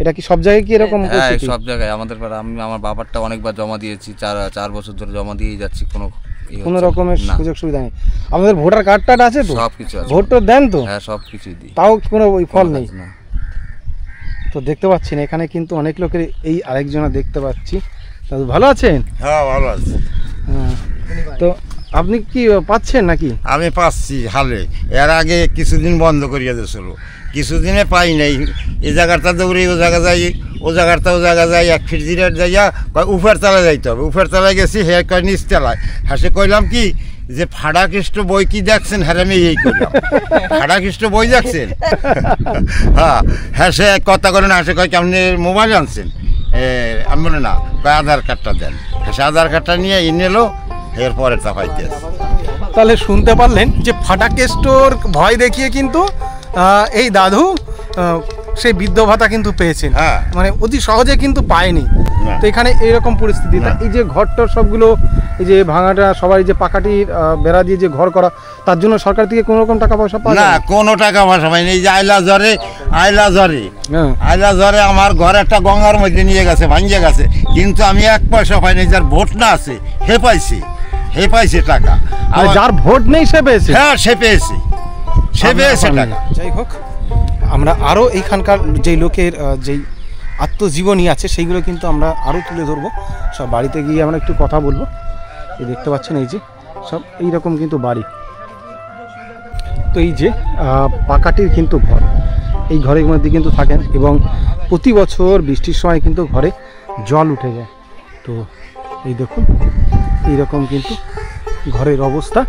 এটা কি সব জায়গায় কি এরকম? হ্যাঁ, সব জায়গায়। আমাদের আমি আমার বাবারটা অনেকবার জমা দিয়েছি, 4 বছর ধরে জমা দিয়েই যাচ্ছি, কোনো রকমের সুযোগ সুবিধা নেই। আমাদের ভোটার কার্ডটা আছে তো? সব কিছু আছে। ভোট তো দেন তো? হ্যাঁ, সব কিছুই দিই, তাও কোনো ওই ফল নেই। তো দেখতে পাচ্ছেন এখানে কিন্তু অনেক লোকের, এই আরেকজনা দেখতে পাচ্ছি। দাদু ভালো আছেন? হ্যাঁ, ভালো আছে। হ্যাঁ, তো আপনি কি পাচ্ছেন নাকি? আমি পাচ্ছি হালে, এর আগে কিছুদিন বন্ধ করিয়া দিয়েছিল, কিছুদিনে পাই নাই। এই জায়গাটা দৌড়ে ও জায়গা যাই, ও জায়গাটা ও জায়গা যাই, 1 ফিট জিরাট যাইয়া উপর তলায় যাইতে হবে। উপর তলায় গেছি, হে কয় নিচ তলায়। হাসে কইলাম কি যে ফাড়াকৃষ্ট বই কি দেখছেন? হ্যাঁ, আমি এই করলাম, ফাড়াকৃষ্ট বই দেখছেন? হ্যাঁ হ্যাঁ, সে কথা করে না, হাসে কয় কেমন মোবাইল আনছেন? আমি বলে না, কয় আধার কার্ডটা দেন। সে আধার কার্ডটা নিয়ে নিলো, এরপরে তা পাইতে। তাহলে শুনতে পারলেন যে ফাটাকেস্টোর ভয় দেখিয়ে কিন্তু এই দাদু সেই বৃদ্ধ ভাতা কিন্তু পেয়েছেন। হ্যাঁ, মানে অতি সহজে কিন্তু পায়নি। তো এখানে এইরকম পরিস্থিতি। এই যে ঘরটার সবগুলো এই যে ভাঙাটা, সবাই যে পাকাটির বেড়া দিয়ে যে ঘর করা, তার জন্য সরকার থেকে কোনো রকম টাকা পয়সা পায় না? কোনো টাকা পয়সা পাইনি। এই যে আইলা জ্বরে আমার ঘর একটা গঙ্গার মধ্যে নিয়ে গেছে, ভাঙিয়ে গেছে, কিন্তু আমি 1 পয়সা পাইনি। যার ভোট না আছে হে পাইছে টাকা। যার ভোট নেই সে পেয়েছে? হ্যাঁ, সে পেয়েছে টাকা। যাই হোক, আমরা আরও এইখানকার যেই লোকের যেই আত্মজীবনী আছে সেইগুলো কিন্তু আমরা আরও তুলে ধরবো। সব বাড়িতে গিয়ে আমরা একটু কথা বলবো। এই দেখতে পাচ্ছেন এই যে সব এইরকম কিন্তু বাড়ি। তো এই যে পাকাটির কিন্তু ঘর, এই ঘরের মধ্যে কিন্তু থাকেন, এবং প্রতি বছর বৃষ্টির সময় কিন্তু ঘরে জল উঠে যায়। তো এই দেখুন এইরকম কিন্তু ঘরের অবস্থা।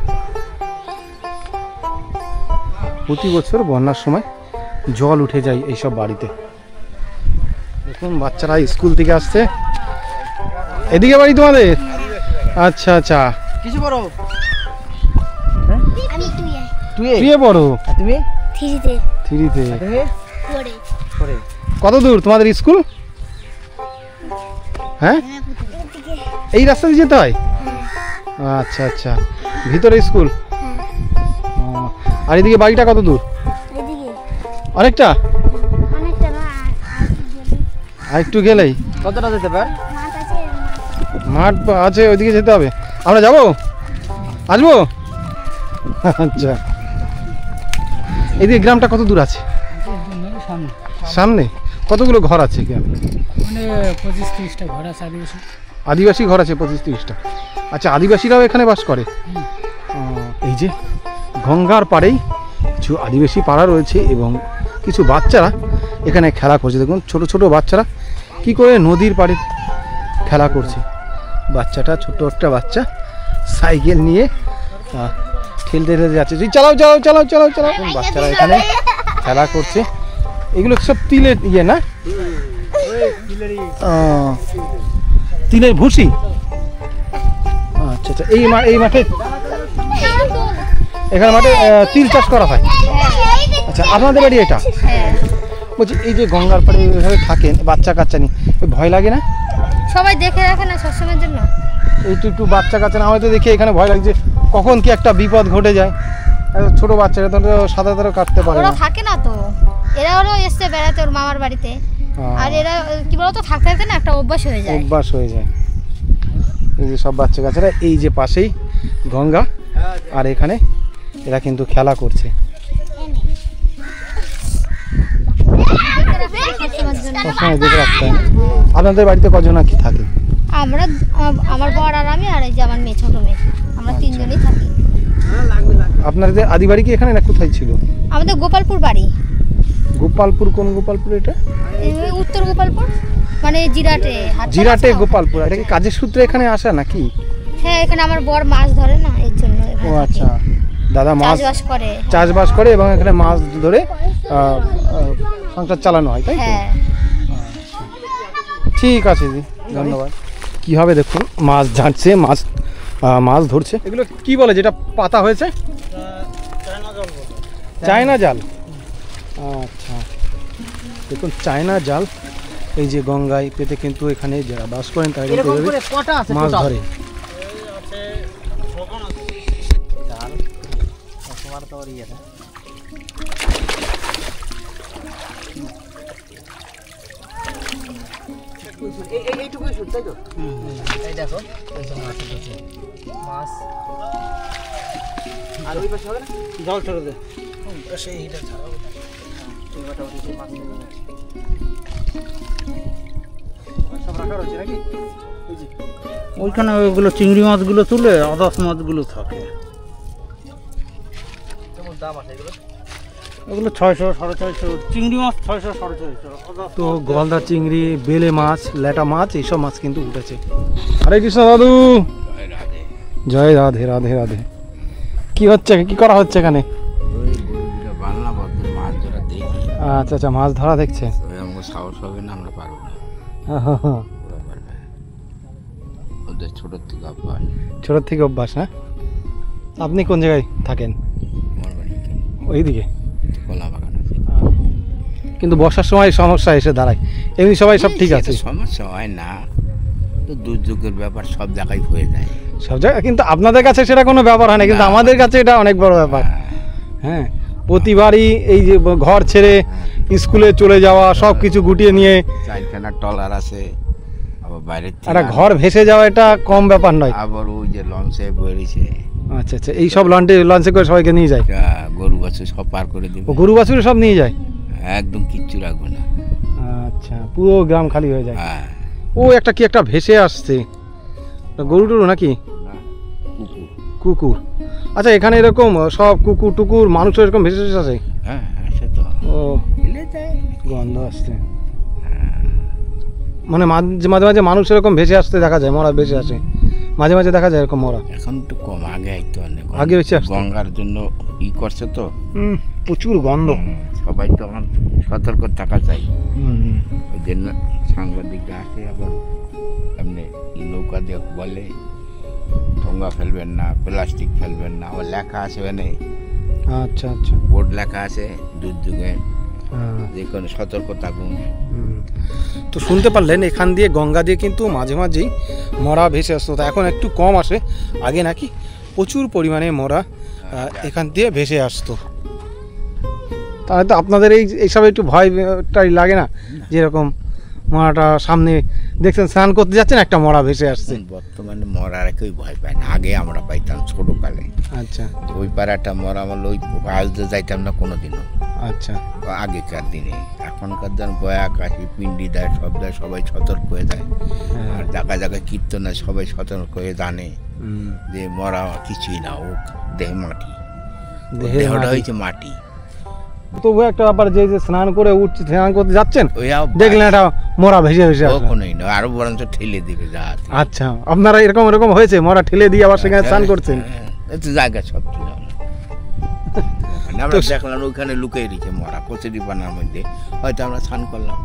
প্রতি বছর বন্যার সময় জল উঠে যায় এইসব বাড়িতে। দেখুন বাচ্চারা স্কুল থেকে আসছে। এদিকে বাড়ি তোমাদের? আচ্ছা আচ্ছা, কিছু বড় আমি তুই পড়ো? তুমি 3-তে 3-তে? তুমি পড়ে কত দূর তোমাদের স্কুল? হ্যাঁ, এই রাস্তা দিয়ে যেতে হয়? আচ্ছা আচ্ছা, ভিতরে স্কুল। আর এদিকে বাড়িটা কত দূর? এদিকে অনেকটা? অনেকটা না, আর একটু গেলেই কতটা যেতে পার? মাঠ আছে। মাঠ আছে, ওইদিকে যেতে হবে। আমরা যাবো, আসবো? আচ্ছা, এদিকে গ্রামটা কত দূর আছে? সামনে কতগুলো ঘর আছে গ্রামে? 25-30টা ঘর আছে আদিবাসী। আদিবাসী ঘর আছে 25-30টা। আচ্ছা, আদিবাসীরাও এখানে বাস করে? এই যে গঙ্গার পাড়েই কিছু আদিবাসী পাড়া রয়েছে, এবং কিছু বাচ্চারা এখানে খেলা করছে। দেখুন ছোট ছোট বাচ্চারা কি করে নদীর পাড়ে খেলা করছে। বাচ্চাটা, ছোট্ট একটা বাচ্চা সাইকেল নিয়ে ঠেলতে ঠেলতে যাচ্ছে। চালাও চালাও চালাও চালাও চালাও। বাচ্চারা এখানে খেলা করছে। এগুলো সব তিলের ইয়ে না? তিলের ভুসি? আচ্ছা আচ্ছা, এই মাঠে, এখানে মাঠে তিল চাষ করা হয়। আচ্ছা, আপনাদের বাড়ি এটা? বলছি এই যে গঙ্গার পাড়ে এভাবে থাকেন বাচ্চা কাচ্চা নিয়ে, ভয় লাগে না? সবাই দেখে রাখে না সবসময়ের জন্য। একটু বাচ্চা কাচ্চা না, হয়তো দেখে এখানে ভয় লাগছে কখন কি একটা বিপদ ঘটে যায়। ছোট বাচ্চারা তো সাঁতার কাটতে পারে ওরা না। থাকে না তো, এরা ওরা এসছে বেড়াতে ওর মামার বাড়িতে, আর এরা কি বলতো থাকতে থাকতে না একটা অভ্যাস হয়ে যায়। এই যে সব বাচ্চা কাচ্চারা, এই যে পাশেই গঙ্গা, আর এখানে এরা কিন্তু খেলা করছে। সবসময় দেখে রাখতে হয়। আপনাদের বাড়িতে কজন কি থাকে? আমরা, আমার বর আর আমি, আর এই যে আমার মেয়ে, ছোট মেয়ে, আমরা 3জনই থাকি। আপনাদের আদি বাড়ি কি এখানে না কোথায় ছিল? আমাদের গোপালপুর বাড়ি। গোপালপুর কোন গোপালপুর এটা? এই উত্তর গোপালপুর মানে জিরাটে। জিরাটে গোপালপুর। এটা কি কাজের সূত্রে এখানে আসা নাকি? হ্যাঁ, এখানে আমার বর মাছ ধরে না, এর জন্য। ও আচ্ছা, দাদা মাছ চাষবাস করে। চাষবাস করে এবং এখানে মাছ ধরে সংসার চালানো হয়, তাই তো? হ্যাঁ। ঠিক আছে দিদি, ধন্যবাদ। কীভাবে দেখুন মাছ ঝাড়ছে, মাছ ধরছে। এগুলো কি বলে যেটা পাতা হয়েছে? চায়না জাল। আচ্ছা, দেখুন চায়না জাল এই যে গঙ্গায় পেতে কিন্তু এখানে যারা বাস করেন তারা কিন্তু মাছ ধরে। জল ছেড়ে দে। ওইখানে ওইগুলো চিংড়ি মাছগুলো তুলে আদার্স মাছগুলো থাকে। ওগুলো 600 650, চিংড়ি মাছ 600 650। তো গলদা চিংড়ি, বেলে মাছ, ল্যাটা মাছ এইসব মাছ কিন্তু উঠেছে। হরে কৃষ্ণ দাদু, জয় রাধে রাধে রাধে। কি হচ্ছে, কি করা হচ্ছে এখানে? আচ্ছা আচ্ছা, মাছ ধরা দেখছে। সাহস হবে না, আমরা পারবো না। ওদের ছোট থেকে অভ্যাস না? আপনি কোন জায়গায় থাকেন? ওইদিকে কলা বাগান। কিন্তু বর্ষার সময় সমস্যা এসে দাঁড়ায়, এমনি সবাই সব ঠিক আছে? সমস্যা হয় না, তো দুর্যোগের ব্যাপার সব জায়গায় হয়ে যায়, সব জায়গায়। কিন্তু আপনাদের কাছে সেটা কোনো ব্যাপার হয় না, কিন্তু আমাদের কাছে এটা অনেক বড় ব্যাপার। হ্যাঁ, প্রতিবারই এই যে ঘর ছেড়ে স্কুলে চলে যাওয়া, সব কিছু গুটিয়ে নিয়ে, চারখানা ট্রলার আছে, আবার বাইরে একটা ঘর ভেসে যাওয়া এটা কম ব্যাপার নয়। আবার ওই যে লঞ্চে বেরিয়েছে। আচ্ছা আচ্ছা, এই সব লঞ্চে করে সবাইকে নিয়ে যায়? গরু বাছুর সব পার করে দেবে। গরু বাছুর সব নিয়ে যায়? একদম কিচ্ছু রাখবে না। আচ্ছা, পুরো গ্রাম খালি হয়ে যায়। ও একটা কি একটা ভেসে আসছে, গরু টরু নাকি? কুকুর। আচ্ছা, এখানে এরকম সব কুকুর টুকুর মানুষ এরকম ভেসে আসে? হ্যাঁ, আসে তো। ও, গন্ধ আসছে, মানে মাঝে মাঝে মানুষ এরকম ভেসে আসতে দেখা যায়, মরা ভেসে আসে মাঝে মাঝে দেখা যায় এরকম মরা। এখন একটু কম, আগে একটু অনেক আগে বেশি আসছে। গঙ্গার জন্য করছে তো, প্রচুর গন্ধ। সবাই তখন সতর্ক থাকা চাই, ওই জন্য সাংবাদিকরা আসে। আবার এমনি নৌকা দিয়ে বলে ঠোঙ্গা ফেলবেন না, প্লাস্টিক ফেলবেন না, আবার লেখা আছে ওখানে। আচ্ছা আচ্ছা, বোর্ড লেখা আছে দুর্যোগে যে কোনো সতর্ক থাকুন। তো শুনতে পারলেন, এখান দিয়ে গঙ্গা দিয়ে কিন্তু মাঝে মাঝেই মরা ভেসে আসতো, এখন একটু কম আসে। আগে নাকি প্রচুর পরিমাণে মরা এখান দিয়ে ভেসে আসতো। তাহলে তো আপনাদের এইসব একটু ভয়টাই লাগে না, যেরকম মরাটা সামনে দেখছেন, স্নান করতে যাচ্ছেন একটা মরা ভেসে আসছে? বর্তমানে মরার কেউ ভয় পায় না, আগে আমরা পাইতাম ছোটকালে। আচ্ছা, ওই পাড়াটা মরা আমরা ওই আয়োজনে যাইতাম না কোনোদিনও। আচ্ছা, আগেকার দিনে। এখনকার দিন বয়া কাশি পিন্ডি দেয়, সব দেয়, সবাই সতর্ক হয়ে যায়। আর জায়গায় জায়গায় কীর্তনে সবাই সতর্ক হয়ে জানে যে মরা কিছুই না, ও দেহ মাটি, দেহটা হয়েছে মাটি। তবু একটা ব্যাপার, যে স্নান করে উঠছে, স্নান করতে যাচ্ছেন, দেখলেন একটা মরা ভেসে ভেসে আসে, কখনোই না, আরো বরঞ্চ ঠেলে দিবে যা। আচ্ছা, আপনারা এরকম হয়েছে মরা ঠেলে দিয়ে আবার সেখানে স্নান করছেন? এত জায়গা সব আমরা দেখলাম ওইখানে লুকিয়ে রেখে মরা কচুরি পানার মধ্যে, হয়তো আমরা স্নান করলাম,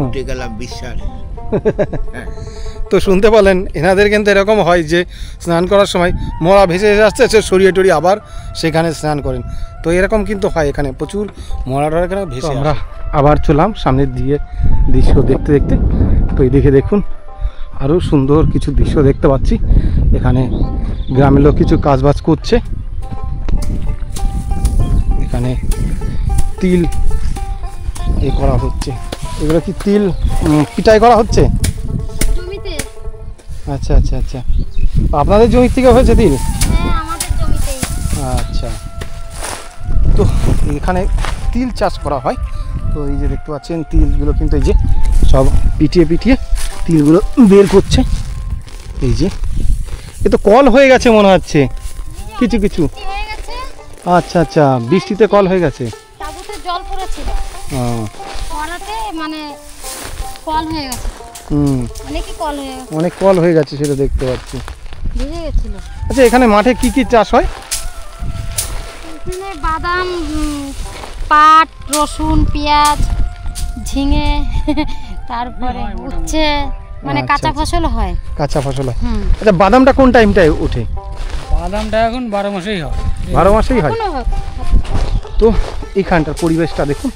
উঠে গেলাম, বিশ্বাস। তো শুনতে পেলেন, এনাদের কিন্তু এরকম হয় যে স্নান করার সময় মরা ভেসে আসছে, সে সরিয়ে টরিয়ে আবার সেখানে স্নান করেন। তো এরকম কিন্তু হয়, এখানে প্রচুর মরাটা এখানে ভেসে। আমরা আবার চললাম সামনের দিয়ে দৃশ্য দেখতে দেখতে। তো এইদিকে দেখুন, আরও সুন্দর কিছু দৃশ্য দেখতে পাচ্ছি। এখানে গ্রামের লোক কিছু কাজবাজ করছে। এখানে তিল করা হচ্ছে, এগুলো কি তিল পিটাই করা হচ্ছে? আচ্ছা আচ্ছা আচ্ছা, আপনাদের জমি থেকে হয়েছে তিল? আচ্ছা, তো এখানে তিল চাষ করা হয়। তো এই যে দেখতে পাচ্ছেন তিলগুলো কিন্তু এই যে সব পিটিয়ে তিলগুলো বের করছে। এই যে এ তো কল হয়ে গেছে মনে হচ্ছে কিছু। আচ্ছা আচ্ছা, বৃষ্টিতে কল হয়ে গেছে। তাবুতে জল পড়েছিল, পড়াতে মানে কল হয়ে গেছে। অনেকই কল হয়ে গেছে, অনেক কল হয়ে গেছে, সেটা দেখতে পাচ্ছি। ভিজে গেছিল। আচ্ছা, এখানে মাঠে কি কি চাষ হয়? এখানে বাদাম, পাট, রসুন, পেঁয়াজ, ঝিঙে, তারপরে উচ্ছে, মানে কাঁচা ফসল হয়। কাঁচা ফসল হয়। আচ্ছা, বাদামটা কোন টাইমটায় ওঠে? বাদামটা এখন 12 মাসেই হয়। 12 মাসেই হয়। তো এখানটার পরিবেশটা দেখুন,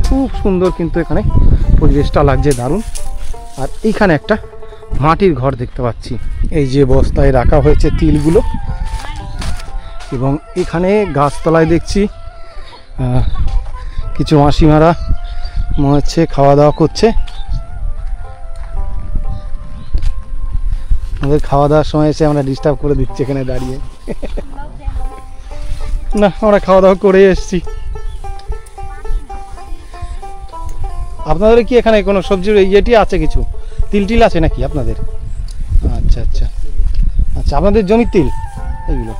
খুব সুন্দর কিন্তু এখানে পরিবেশটা লাগছে, দারুণ। আর এইখানে একটা মাটির ঘর দেখতে পাচ্ছি, এই যে বস্তায় রাখা হয়েছে তিলগুলো। এবং এখানে গাছতলায় দেখছি কিছু মাসিমারা মনে হচ্ছে খাওয়া দাওয়া করছে। আমাদের খাওয়া দাওয়ার সময় এসে আমরা ডিস্টার্ব করে দিচ্ছি এখানে দাঁড়িয়ে। না, আমরা খাওয়া দাওয়া করে এসেছি। আপনাদের কি এখানে কোনো সবজির ইয়েটি আছে, কিছু তিল টিল আছে নাকি আপনাদের? আচ্ছা আচ্ছা আচ্ছা, আপনাদের জমির তিল এগুলো।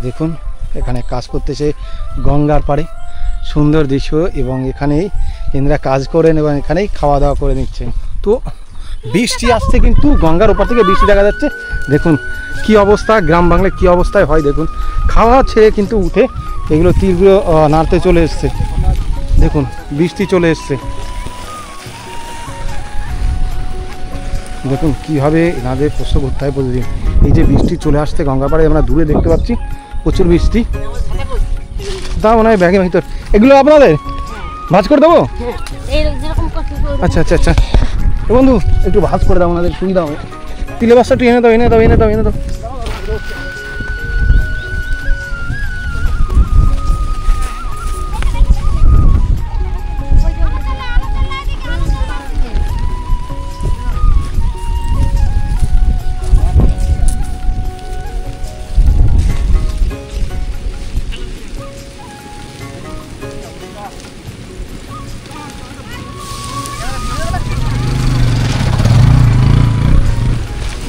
দেখুন এখানে কাজ করতেছে গঙ্গার পাড়ে, সুন্দর দৃশ্য। এবং এখানেই এনারা কাজ করেন এবং এখানেই খাওয়া দাওয়া করে নিচ্ছেন। তো বৃষ্টি আসছে, কিন্তু গঙ্গার ওপর থেকে বৃষ্টি দেখা যাচ্ছে। দেখুন কি অবস্থা, গ্রাম বাংলায় কি অবস্থায় হয় দেখুন। খাওয়া ছেড়ে কিন্তু উঠে এগুলো তীরগুলো নাড়তে চলে এসছে। দেখুন বৃষ্টি চলে এসছে, দেখুন কীভাবে এনাদের প্রশ্ন করতে হয় প্রতিদিন। এই যে বৃষ্টি চলে আসছে গঙ্গা পাড়ে, আমরা দূরে দেখতে পাচ্ছি প্রচুর বৃষ্টি। তা মনে হয় ব্যাগের ভিতর। এগুলো আপনাদের ভাজ করে দেবো? আচ্ছা আচ্ছা আচ্ছা, বন্ধু একটু ভাজ করে দাও, ওনাদের সুবিধা হবে। তিলে বাসটা একটু এনে দাও, এনে দাও, এনে দাও, এনে দাও।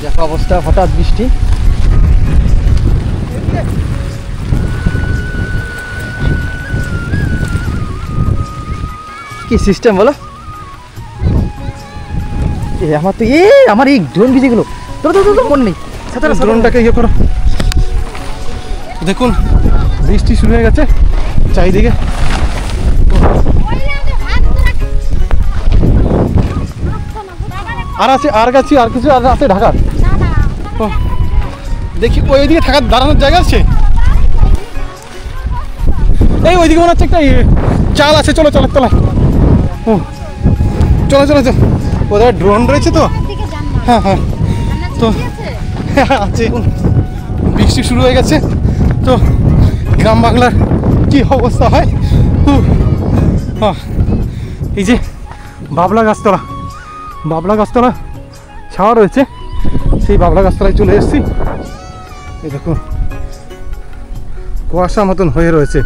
দেখো অবস্থা, হঠাৎ বৃষ্টি। কি সিস্টেম বলো? আমার তো আমার এই ড্রোন ভিজে গেল, মনে নেই। ড্রোনটাকে ইয়ে করো। দেখুন বৃষ্টি শুরু হয়ে গেছে চারিদিকে। আর আছে, আর কাছে আর কিছু আর আছে ঢাকার। দেখি ওইদিকে থাকার দাঁড়ানোর জায়গা আছে। এই ওইদিকে মনে হচ্ছে একটা চাল আছে, চলো চলো চলো। ও চলো চলো চলো, ওদের ড্রোন রয়েছে তো। হ্যাঁ হ্যাঁ, তো আছে। বৃষ্টি শুরু হয়ে গেছে, তো গ্রাম বাংলার কি অবস্থা হয়। এই যে বাবলা গাছতলা, বাবলা গাছতলা ছাওয়া রয়েছে, সেই বাবলা গাছতলায় চলে এসেছি। এই দেখুন কুয়াশা মতন হয়ে রয়েছে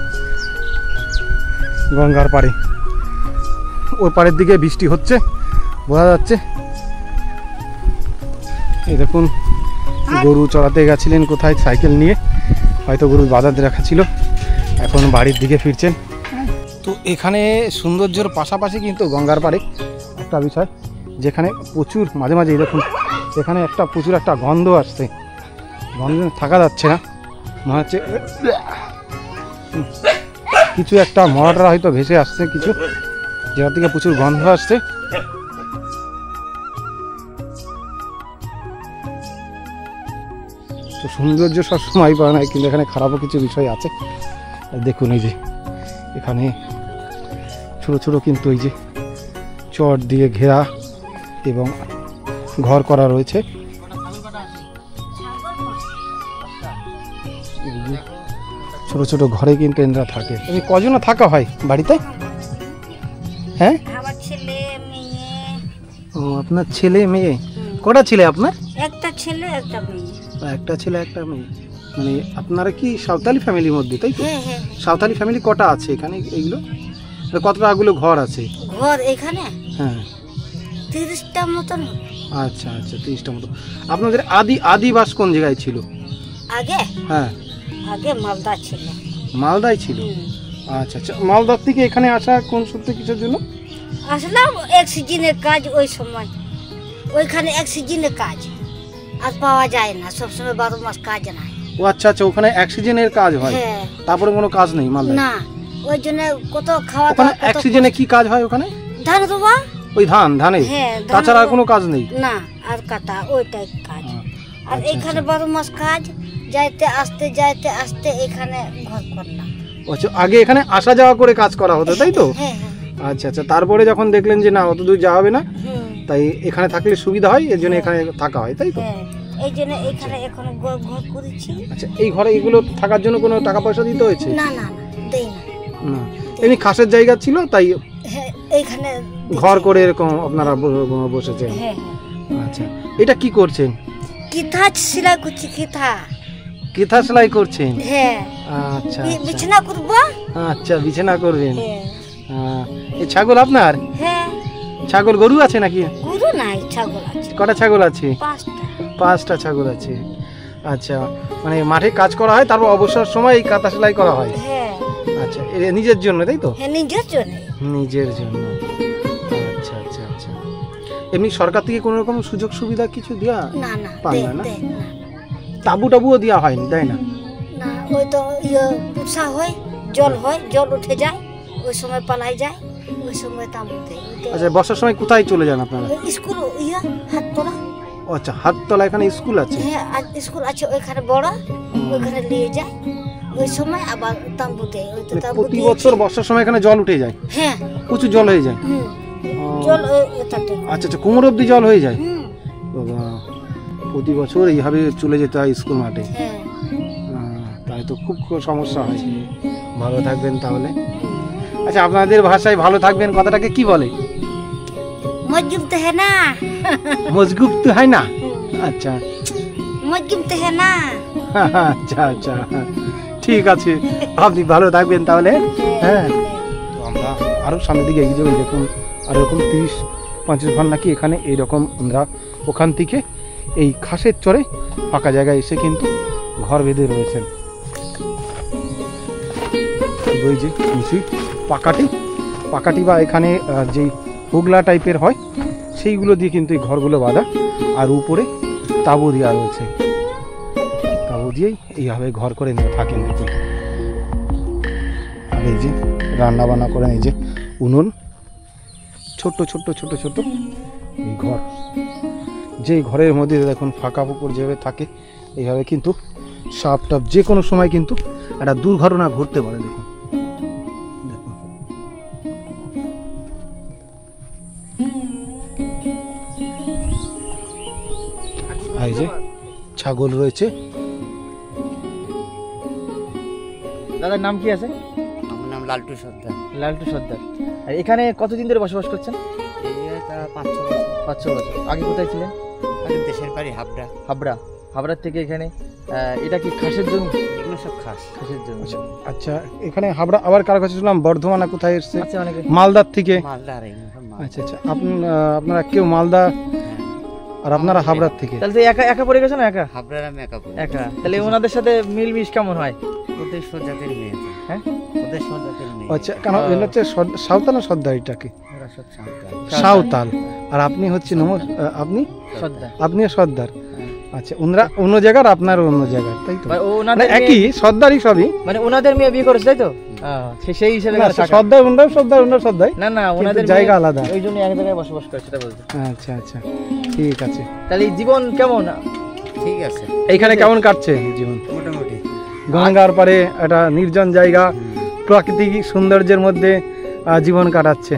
গঙ্গার পাড়ে। ওই পাড়ের দিকে বৃষ্টি হচ্ছে বোঝা যাচ্ছে। এই দেখুন গরু চড়াতে গেছিলেন কোথায় সাইকেল নিয়ে, হয়তো গরু বাজারে রাখা ছিল, এখন বাড়ির দিকে ফিরছেন। তো এখানে সৌন্দর্যের পাশাপাশি কিন্তু গঙ্গার পাড়ে একটা বিষয়, যেখানে প্রচুর মাঝে মাঝে দেখুন এখানে একটা প্রচুর একটা গন্ধ আসছে, গন্ধ থাকা যাচ্ছে না, মনে হচ্ছে কিছু একটা মরাটা হয়তো ভেসে আসছে, কিছু যেটা থেকে প্রচুর গন্ধ আসছে। তো সৌন্দর্য সবসময় পায় না, কিন্তু এখানে খারাপও কিছু বিষয় আছে। দেখুন এই যে এখানে ছোট ছোট কিন্তু এই যে চট দিয়ে ঘেরা এবং ঘর করা রয়েছে। ছোট ছোট ঘরে কিন্তু এনারা থাকে। এই কজন থাকা হয় বাড়িতে? হ্যাঁ, আমার ছেলে মেয়ে। ও আপনার ছেলে মেয়ে কটা ছেলে আপনার? একটা ছেলে একটা মেয়ে। একটা ছেলে একটা মেয়ে, মানে আপনারা কি সাঁওতালি ফ্যামিলির মধ্যে, তাই তো? সাঁওতালি ফ্যামিলি কটা আছে এখানে? এইগুলো কতটাগুলো ঘর আছে? ঘর এখানে হ্যাঁ 30টা মতন। আচ্ছা আচ্ছা, 30টা মতো। আপনাদের আদিবাস কোন জায়গায় ছিল? আগে হ্যাঁ আগে মালদা ছিল। মালদায় ছিল। আচ্ছা আচ্ছা, মালদার থেকে এখানে আসা কোন সূত্রে কিসের জন্য? আসলাম এক সিজনের কাজ ওই সময়, ওইখানে এক সিজনের কাজ আর পাওয়া যায় না, সবসময় 12 মাস কাজ নাই। ও আচ্ছা আচ্ছা, ওখানে এক সিজনের কাজ হয়, হ্যাঁ তারপরে কোনো কাজ নেই মালদায়? না, ওই জন্য কত খাওয়া ওখানে এক সিজনে কি কাজ হয় ওখানে? ধান রোয়া, ওই ধানে, হ্যাঁ তাছাড়া আর কোনো কাজ নেই না, আর কাটা ওইটাই কাজ। আর আচ্ছা, এখানে 12 মাস কাজ, যাইতে আসতে এখানে ঘর করলাম। আচ্ছা, আগে এখানে আসা যাওয়া করে কাজ করা হতো তাই তো? হ্যাঁ আচ্ছা আচ্ছা, তারপরে যখন দেখলেন যে না অত দূর যাওয়া হবে না, হুম, তাই এখানে থাকলে সুবিধা হয়, এর জন্য এখানে থাকা হয় তাই তো? হ্যাঁ, এই জন্য এখানে এখন ঘর করেছি। আচ্ছা, এই ঘরে এগুলো থাকার জন্য কোনো টাকা পয়সা দিতে হয়েছে? না না না, দেই না, না, এমনি খাসের জায়গা ছিল তাই হ্যাঁ এইখানে ঘর করে এরকম আপনারা বসেছেন? হ্যাঁ আচ্ছা, এটা কি করছেন? কিথা সেলাই করছি, কিথা। কেথা সেলাই করছেন? হ্যাঁ, আচ্ছা বিছানা করবো। আচ্ছা, বিছানা করবেন। হ্যাঁ এই ছাগল আপনার? হ্যাঁ, ছাগল গরু আছে নাকি? গরু নাই, ছাগল আছে। কটা ছাগল আছে? 5টা ছাগল আছে। আচ্ছা, মানে মাঠে কাজ করা হয়, তারপর অবসর সময় এই কাঁথা সেলাই করা হয়? হ্যাঁ আচ্ছা, নিজের জন্য তাই তো? হ্যাঁ, নিজের জন্য। নিজের জন্য। আচ্ছা আচ্ছা আচ্ছা, এমনি সরকার থেকে কোনো রকম সুযোগ সুবিধা কিছু দেওয়া না না, পান দেয় না? না, তাবু টাবুও দেওয়া হয়নি তাই না? না, ওই তো উৎসাহ হয়, জল উঠে যায়, ওই সময় পালাই যায়, ওই সময় তাবু দেয়। আচ্ছা, বর্ষার সময় কোথায় চলে যান আপনারা? স্কুল হাততলা। আচ্ছা, হাততলা এখানে স্কুল আছে? হ্যাঁ, স্কুল আছে ওইখানে বড়, ওইখানে নিয়ে যায়, ওই সময় আবার তাঁবু দেয়। ওই তো তাঁবু প্রতি দিয়েছি। বছর বর্ষার সময় এখানে জল উঠে যায়? হ্যাঁ, প্রচুর জল হয়ে যায়? হুম, ও, জল ওটাতে। আচ্ছা আচ্ছা, কোমর অব্দি জল হয়ে যায়? হুম, বাবা, প্রতি বছর এইভাবে চলে যেতে হয় স্কুল মাঠে? হ্যাঁ, তাই তো খুব সমস্যা হয়। ভালো থাকবেন তাহলে। আচ্ছা, আপনাদের ভাষায় ভালো থাকবেন কথাটাকে কি বলে? মজগুব তো হ্যাঁ না, মজগুব তো হয় না? আচ্ছা মজগুব তো হ্যাঁ না। আচ্ছা আচ্ছা, ঠিক আছে, আপনি ভালো থাকবেন তাহলে। হ্যাঁ, তো আমরা আরও সামনের দিকে এগিয়ে যাবো। দেখুন, আর এরকম 30-35 ঘর নাকি এখানে এইরকম আমরা ওখান থেকে এই ঘাসের চরে ফাঁকা জায়গায় এসে কিন্তু ঘর বেঁধে রয়েছেন। ওই যে নিচুই পাকাটি বা এখানে যেই হুগলা টাইপের হয় সেইগুলো দিয়ে কিন্তু এই ঘরগুলো বাঁধা, আর উপরে তাঁবু দেওয়া রয়েছে। তাঁবু দিয়েই এইভাবে ঘর করে নিয়ে থাকেন। দেখুন, আর এই যে রান্না বান্না করেন, এই যে উনুন, ছোট্ট ছোট্ট ছোট ছোট এই ঘর, যেই ঘরের মধ্যে দেখুন ফাঁকা পুকুর যেভাবে থাকে, এইভাবে কিন্তু সাপ টাপ যে কোনো সময় কিন্তু একটা দুর্ঘটনা ঘটতে পারে। দেখুন, এই যে ছাগল রয়েছে। দাদার নাম কি আছে? আমার নাম লালটু সর্দার। লালটু সর্দার। আর এখানে কতদিন ধরে বসবাস করছেন? 5-6 বছর। 5-6 বছর। আগে কোথায় ছিলেন? আগে দেশের বাড়ি হাবড়া। হাবড়ার থেকে এখানে, এটা কি খাসের জমি? এগুলো সব খাসের জমি। আচ্ছা, এখানে হাবড়া আবার কার কাছে শুনলাম বর্ধমানে কোথায় এসছে? আচ্ছা, অনেকে মালদার থেকে। মালদা। আচ্ছা আচ্ছা, আপনারা কেউ মালদা আর আপনারা হাবড়ার থেকে? তাহলে তো একা পড়ে গেছে না? হাবড়ার আমি একা। তাহলে ওনাদের সাথে মিলমিশ কেমন হয়? ওদের সজাতের মেয়ে। হ্যাঁ, ওদের সজাতের মেয়ে। আচ্ছা, কেন এটা হচ্ছে সাঁওতাল না সর্দার? এটাকে ওরা সব সাঁওতাল। আর আপনি হচ্ছে আপনি সর্দার? আপনিও সর্দার। আচ্ছা, ওনারা অন্য জায়গার, আপনার অন্য জায়গার, তাই তো? ওনাদের একই সর্দারই সবই? মানে ওনাদের মেয়ে বিয়ে করেছে তাই তো? সেই হিসেবে সর্দার, ওনারাও সর্দার, ওনার সর্দার না, ওনাদের জায়গা আলাদা, ওই জন্য এক জায়গায় বসবাস করে, সেটা বলতে। আচ্ছা আচ্ছা, ঠিক আছে। তাহলে জীবন কেমন? ঠিক আছে। এইখানে কেমন কাটছে জীবন? মোটামুটি। গঙ্গার পারে একটা নির্জন জায়গা, প্রাকৃতিক সৌন্দর্যের মধ্যে জীবন কাটাচ্ছে,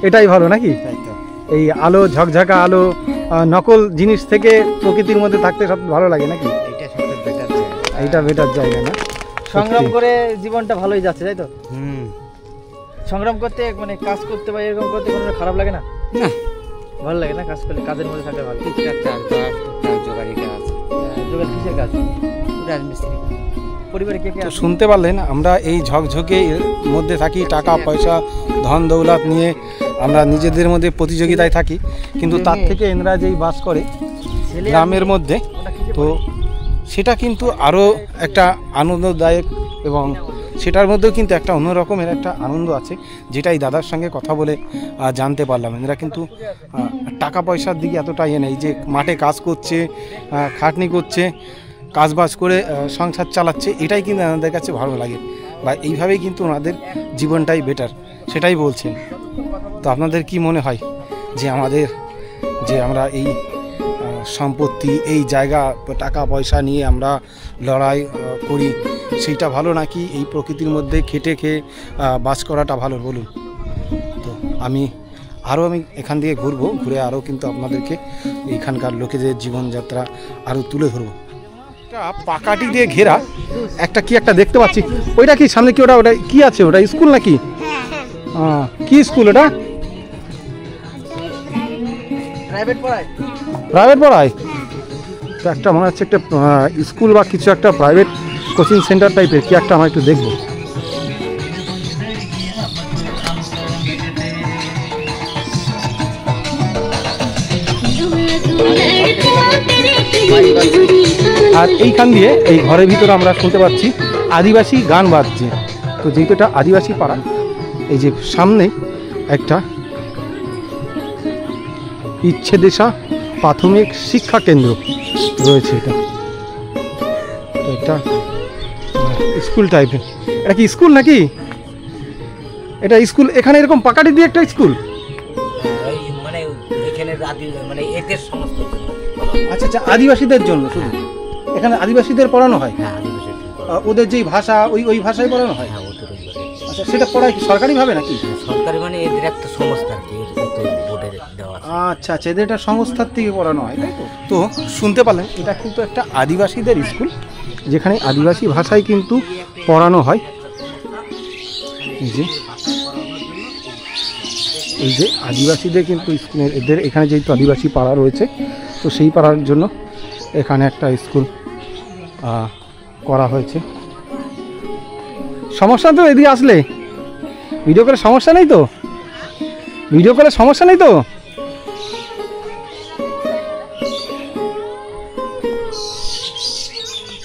এটাই ভালো নাকি? এই আলো, ঝকঝকা আলো, নকল জিনিস থেকে প্রকৃতির মধ্যে থাকতে সব ভালো লাগে নাকি? এইটা বেটার জায়গা না? সংগ্রাম করে জীবনটা ভালোই যাচ্ছে তাই তো? সংগ্রাম করতে, মানে কাজ করতে বা এরকম করতে কোনো খারাপ লাগে না? না, ভালো লাগে না? কাজ করলে, কাজের মধ্যে থাকলে ভালো। জোগাড়ি কাজ। জোগাড় কিসের কাজ? রাজমিস্ত্রি। পরিবারে কে কে তো শুনতে পারলেন, আমরা এই ঝকঝকে মধ্যে থাকি, টাকা পয়সা ধন দৌলত নিয়ে আমরা নিজেদের মধ্যে প্রতিযোগিতায় থাকি, কিন্তু তার থেকে এনরা যেই বাস করে গ্রামের মধ্যে, তো সেটা কিন্তু আরও একটা আনন্দদায়ক, এবং সেটার মধ্যেও কিন্তু একটা অন্য রকমের একটা আনন্দ আছে, যেটা এই দাদার সঙ্গে কথা বলে জানতে পারলাম। এরা কিন্তু টাকা পয়সার দিকে এতটা ইয়ে নেই, যে মাঠে কাজ করছে, খাটনি করছে, কাজবাজ করে সংসার চালাচ্ছে, এটাই কিন্তু আমাদের কাছে ভালো লাগে, বা এইভাবেই কিন্তু ওনাদের জীবনটাই বেটার, সেটাই বলছেন। তো আপনাদের কি মনে হয় যে আমাদের যে আমরা এই সম্পত্তি, এই জায়গা, টাকা পয়সা নিয়ে আমরা লড়াই করি, সেইটা ভালো নাকি এই প্রকৃতির মধ্যে খেটে খেয়ে বাস করাটা ভালো বলুন? তো আমি এখান দিয়ে ঘুরবো, ঘুরে আরও কিন্তু আপনাদেরকে এইখানকার লোকেদের জীবনযাত্রা আরও তুলে ধরবো। একটা পাকাটি দিয়ে ঘেরা একটা কি একটা দেখতে পাচ্ছি, ওইটা কি সামনে কি, ওটা কি আছে, ওটা স্কুল নাকি? কি স্কুল ওটা? প্রাইভেট পড়ায় তো একটা মনে হচ্ছে একটা স্কুল বা কিছু একটা প্রাইভেট কোচিং সেন্টার টাইপের কি একটা, আমরা একটু দেখবো। আর এইখান দিয়ে এই ঘরের ভিতরে আমরা শুনতে পাচ্ছি আদিবাসী গান বাজছে। তো যেহেতু এটা আদিবাসী পাড়া, এই যে সামনে একটা ইচ্ছেদেশা প্রাথমিক শিক্ষা কেন্দ্র রয়েছে, এটা স্কুল টাইপের। এটা কি স্কুল নাকি? এটা স্কুল, এখানে এরকম পাকাটি দিয়ে একটা স্কুল। মানে এখানে মানে এদের সমস্ত, আচ্ছা আচ্ছা, আদিবাসীদের জন্য শুধু এখানে আদিবাসীদের পড়ানো হয়? ওদের যেই ভাষা, ওই ভাষায় পড়ানো হয়? আচ্ছা, সেটা পড়ায় সরকারিভাবে নাকি? সরকারি মানে এদের একটা সংস্থা আর কি, বোর্ডের দেওয়া। আচ্ছা আচ্ছা, এদের এটা সংস্থার থেকে পড়ানো হয়, তাই তো? তো শুনতে পারলেন, এটা কিন্তু একটা আদিবাসীদের স্কুল, যেখানে আদিবাসী ভাষায় কিন্তু পড়ানো হয়। এই যে আদিবাসীদের কিন্তু স্কুলের, এদের এখানে যেহেতু আদিবাসী পাড়া রয়েছে, তো সেই পাড়ার জন্য এখানে একটা স্কুল করা হয়েছে। সমস্যা তো এদিকে আসলে ভিডিও করে সমস্যা নেই তো? ভিডিও করে সমস্যা নেই তো?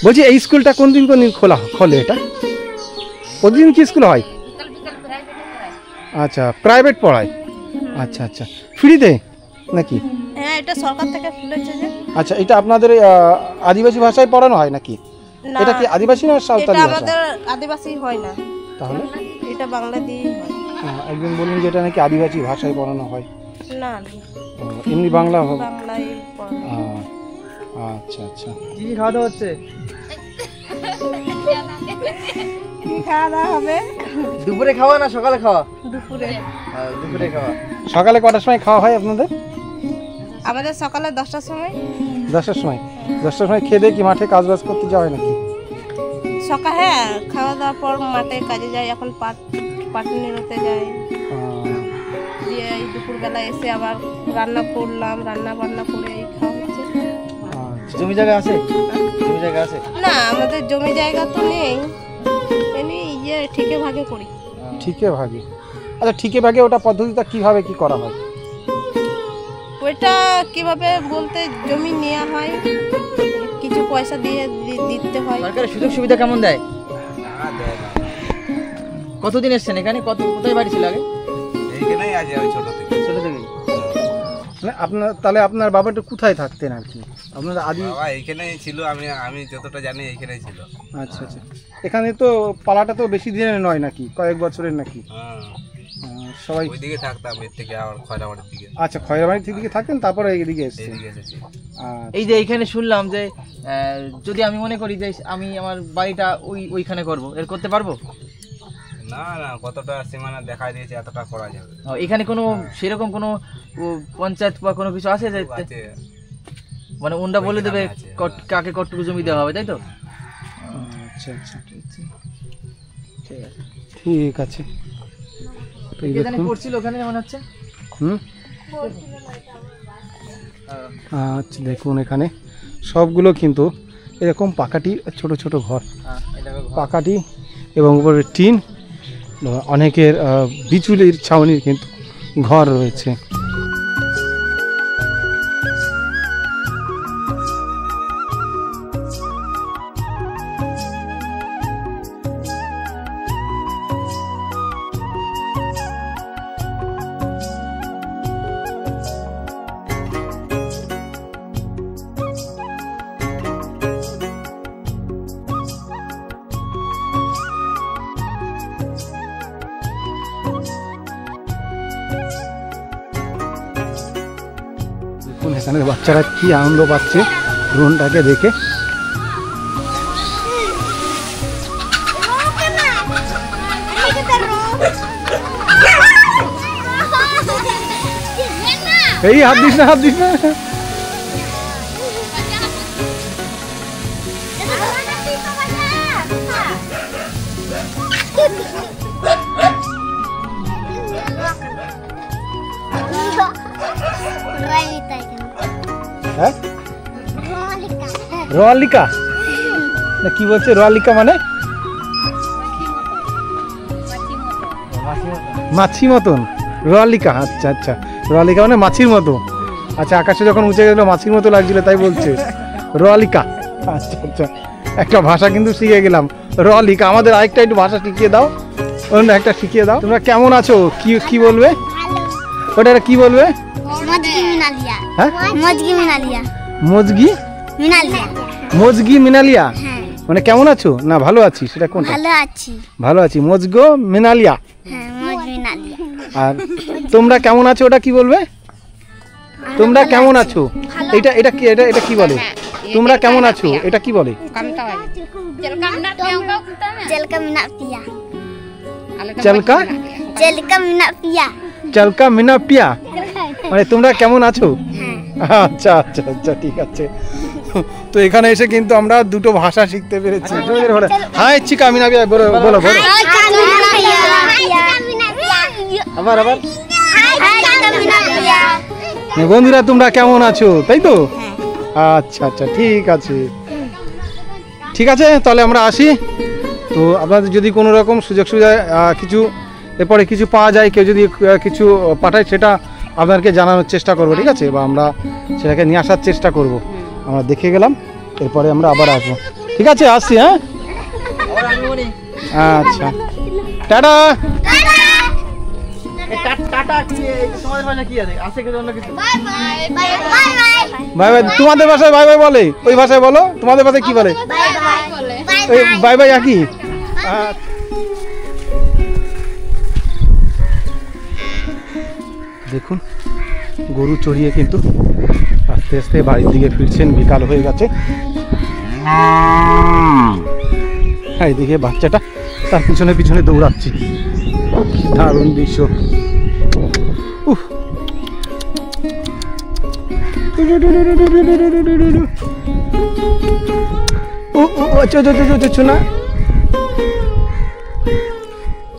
বলছি এই স্কুলটা কোন দিন খোলে? এটা প্রতিদিন কি স্কুল হয়? আচ্ছা, প্রাইভেট পড়ায়। আচ্ছা আচ্ছা, ফ্রিতে নাকি? হ্যাঁ, এটা সরকার থেকে খুলেছে যে। আচ্ছা, এটা আপনাদের আদিবাসী ভাষায় পড়ানো হয় নাকি? এটা কি আদিবাসী না সাঁওতালি ভাষা? এটা আমাদের আদিবাসী হয় না, তাহলে এটা বাংলা দিয়েই হয়। একজন বললেন যে এটা নাকি আদিবাসী ভাষায় পড়ানো হয়। না, এমনি বাংলা হবে? বাংলায় পড়ানো। আচ্ছা আচ্ছা, কি খাওয়া দাওয়া হচ্ছে? কি খাওয়া দাওয়া হবে? দুপুরে খাওয়া না সকালে খাওয়া? দুপুরে। দুপুরে খাওয়া। সকালে কটার সময় খাওয়া হয় আপনাদের? আমাদের সকালে 10টার সময়। 10টার সময়? 10টার সময় খেয়ে দিয়ে কি মাঠে কাজ বাজ করতে যাওয়া হয় নাকি? সকালে হ্যাঁ, খাওয়া দাওয়ার পর মাঠে কাজে যাই, এখন পাট নিরতে যাই। দিয়ে এই দুপুরবেলা এসে আবার রান্না করলাম, রান্না বান্না করে এই খাওয়া হচ্ছে। জমি জায়গা আছে? জমি জায়গা আছে না, আমাদের জমি জায়গা তো নেই, এমনি ঠিকে ভাগে করি। ঠিকে ভাগে? আচ্ছা, ঠিকে ভাগে ওটা পদ্ধতিটা কিভাবে কি করা হয়? ওইটা কিভাবে বলতে, জমি নেওয়া হয়, কিছু পয়সা দিয়ে দিতে হয়। সরকারের সুযোগ সুবিধা কেমন দেয়? কতদিন এসছেন এখানে? কোথায় বাড়ি ছিল আগে? এইখানেই আজ আমি ছোট থেকে। তাহলে আপনার বাবাটা কোথায় থাকতেন আর কি? আপনার আদি বাবা এইখানেই ছিল, আমি যতটা জানি এইখানেই ছিল। আচ্ছা আচ্ছা, এখানে তো পালাটা তো বেশি দিনের নয় নাকি, কয়েক বছরের নাকি? সবাই ওইদিকে থাকতাম, এর থেকে আবার খয়রাবাড়ির দিকে। আচ্ছা, খয়রাবাড়ির দিকে থাকতেন, তারপরে এইদিকে এসেছেন? এইদিকে এসেছি। এই যে এইখানে শুনলাম যে যদি আমি মনে করি যে আমি আমার বাড়িটা ওইখানে করব, এর করতে পারবো? না না, কতটা সীমানা দেখা দিয়েছে, এতটা করা যাবে। এখানে কোনো সেরকম কোনো পঞ্চায়েত বা কোনো কিছু আছে যে মানে ওনরা বলে দেবে কাকে কতটুকু জমি দেওয়া হবে, তাই তো? আচ্ছা আচ্ছা, ঠিক আছে। পড়ছিল ওখানে মনে হচ্ছে। আচ্ছা, দেখুন এখানে সবগুলো কিন্তু এরকম পাকাটি, ছোট ছোট ঘর, পাকাটি এবং উপরে টিন, অনেকের বিচুলির ছাউনির কিন্তু ঘর রয়েছে। এখানে বাচ্চারা কি আনন্দ পাচ্ছে ড্রোনটাকে দেখে। এই হাত দিস না, হাত দিস না। হ্যাঁ রোয়ালিকা না কি বলছে? রোয়ালিকা মানে মাছি মতন, রোয়ালিকা। আচ্ছা আচ্ছা, রোয়ালিকা মানে মাছির মতো। আচ্ছা, আকাশে যখন উঠে গেল মাছির মতো লাগছিল তাই বলছে রোয়ালিকা। আচ্ছা আচ্ছা, একটা ভাষা কিন্তু শিখে গেলাম, রোয়ালিকা। আমাদের আরেকটা একটু ভাষা শিখিয়ে দাও, অন্য একটা শিখিয়ে দাও। তোমরা কেমন আছো? কি কি বলবে ওটা? কি বলবে? হ্যাঁ, মজগি মিনালিয়া। মজগি মিনালিয়া, মজগি মিনালিয়া মানে কেমন আছো না ভালো আছি, সেটা কোনটা? ভালো আছি, ভালো আছি। মজগো মিনালিয়া। হ্যাঁ, মজ মিনালিয়া। আর তোমরা কেমন আছো ওটা কি বলবে? তোমরা কেমন আছো এটা এটা কি, এটা এটা কি বলে? তোমরা কেমন আছো এটা কি বলে? চলকা মিনা পিয়া। চলকা, চলকা মিনা পিয়া। চলকা মিনা পিয়া মানে তোমরা কেমন আছো? আচ্ছা আচ্ছা আচ্ছা, ঠিক আছে। তো এখানে এসে কিন্তু আমরা দুটো ভাষা শিখতে পেরেছি। হাই চিকা মিনা পিয়া বলো বলো বলো। আবার আবার। বন্ধুরা তোমরা কেমন আছো, তাই তো? আচ্ছা আচ্ছা, ঠিক আছে ঠিক আছে, তাহলে আমরা আসি। তো আপনাদের যদি কোনো রকম সুযোগ সুবিধা কিছু এরপরে কিছু পাওয়া যায়, কেউ যদি কিছু পাঠায়, সেটা আপনাদেরকে জানানোর চেষ্টা করবো, ঠিক আছে? বা আমরা সেটাকে নিয়ে আসার চেষ্টা করব। আমরা দেখে গেলাম, এরপরে আমরা আবার আসবো, ঠিক আছে? আসছি, হ্যাঁ আচ্ছা, টাটা। Bye bye. তোমাদের ভাষায় বাই বাই বলে, ওই ভাষায় বলো। তোমাদের ভাষায় কি বলে? বাই বাই একই। দেখুন গরু চড়িয়ে কিন্তু আস্তে আস্তে বাড়ির দিকে ফিরছেন, বিকাল হয়ে গেছে। হ্যাঁ, এদিকে বাচ্চাটা তার পিছনে পিছনে দৌড়াচ্ছি, দারুণ দৃশ্য।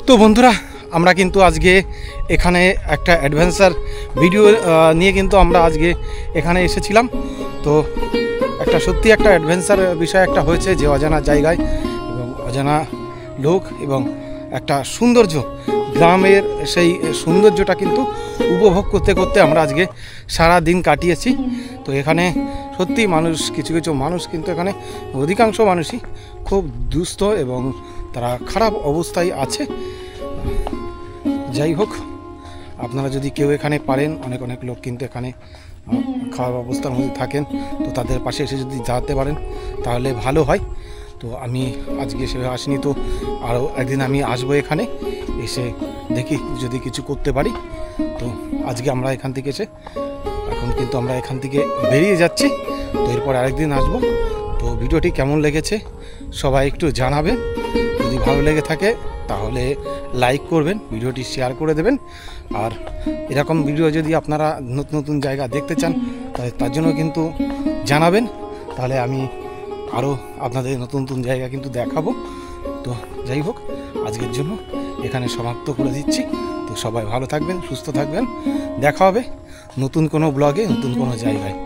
তো বন্ধুরা, আমরা কিন্তু আজকে এখানে একটা অ্যাডভেঞ্চার ভিডিও নিয়ে কিন্তু আমরা আজকে এখানে এসেছিলাম। তো একটা সত্যি একটা অ্যাডভেঞ্চার বিষয় একটা হয়েছে, যে অজানা জায়গায় এবং অজানা লোক এবং একটা সৌন্দর্য, গ্রামের সেই সৌন্দর্যটা কিন্তু উপভোগ করতে করতে আমরা আজকে সারা দিন কাটিয়েছি। তো এখানে সত্যি মানুষ, কিছু কিছু মানুষ কিন্তু এখানে, অধিকাংশ মানুষই খুব দুস্থ এবং তারা খারাপ অবস্থায় আছে। যাই হোক, আপনারা যদি কেউ এখানে পারেন, অনেক অনেক লোক কিন্তু এখানে খারাপ অবস্থার মধ্যে থাকেন, তো তাদের পাশে এসে যদি দাঁড়াতে পারেন তাহলে ভালো হয়। তো আমি আজকে সেভাবে আসিনি, তো আরও একদিন আমি আসবো এখানে, এসে দেখি যদি কিছু করতে পারি। তো আজকে আমরা এখান থেকে এসে এখন কিন্তু আমরা এখান থেকে বেরিয়ে যাচ্ছি। তো এরপর আরেকদিন আসবো। তো ভিডিওটি কেমন লেগেছে সবাই একটু জানাবেন। যদি ভালো লেগে থাকে তাহলে লাইক করবেন, ভিডিওটি শেয়ার করে দেবেন। আর এরকম ভিডিও যদি আপনারা নতুন নতুন জায়গা দেখতে চান তাহলে তার জন্য কিন্তু জানাবেন, তাহলে আমি আরও আপনাদের নতুন নতুন জায়গা কিন্তু দেখাবো। তো যাই হোক, আজকের জন্য এখানে সমাপ্ত করে দিচ্ছি। তো সবাই ভালো থাকবেন, সুস্থ থাকবেন, দেখা হবে নতুন কোনো ব্লগে, নতুন কোনো জায়গায়।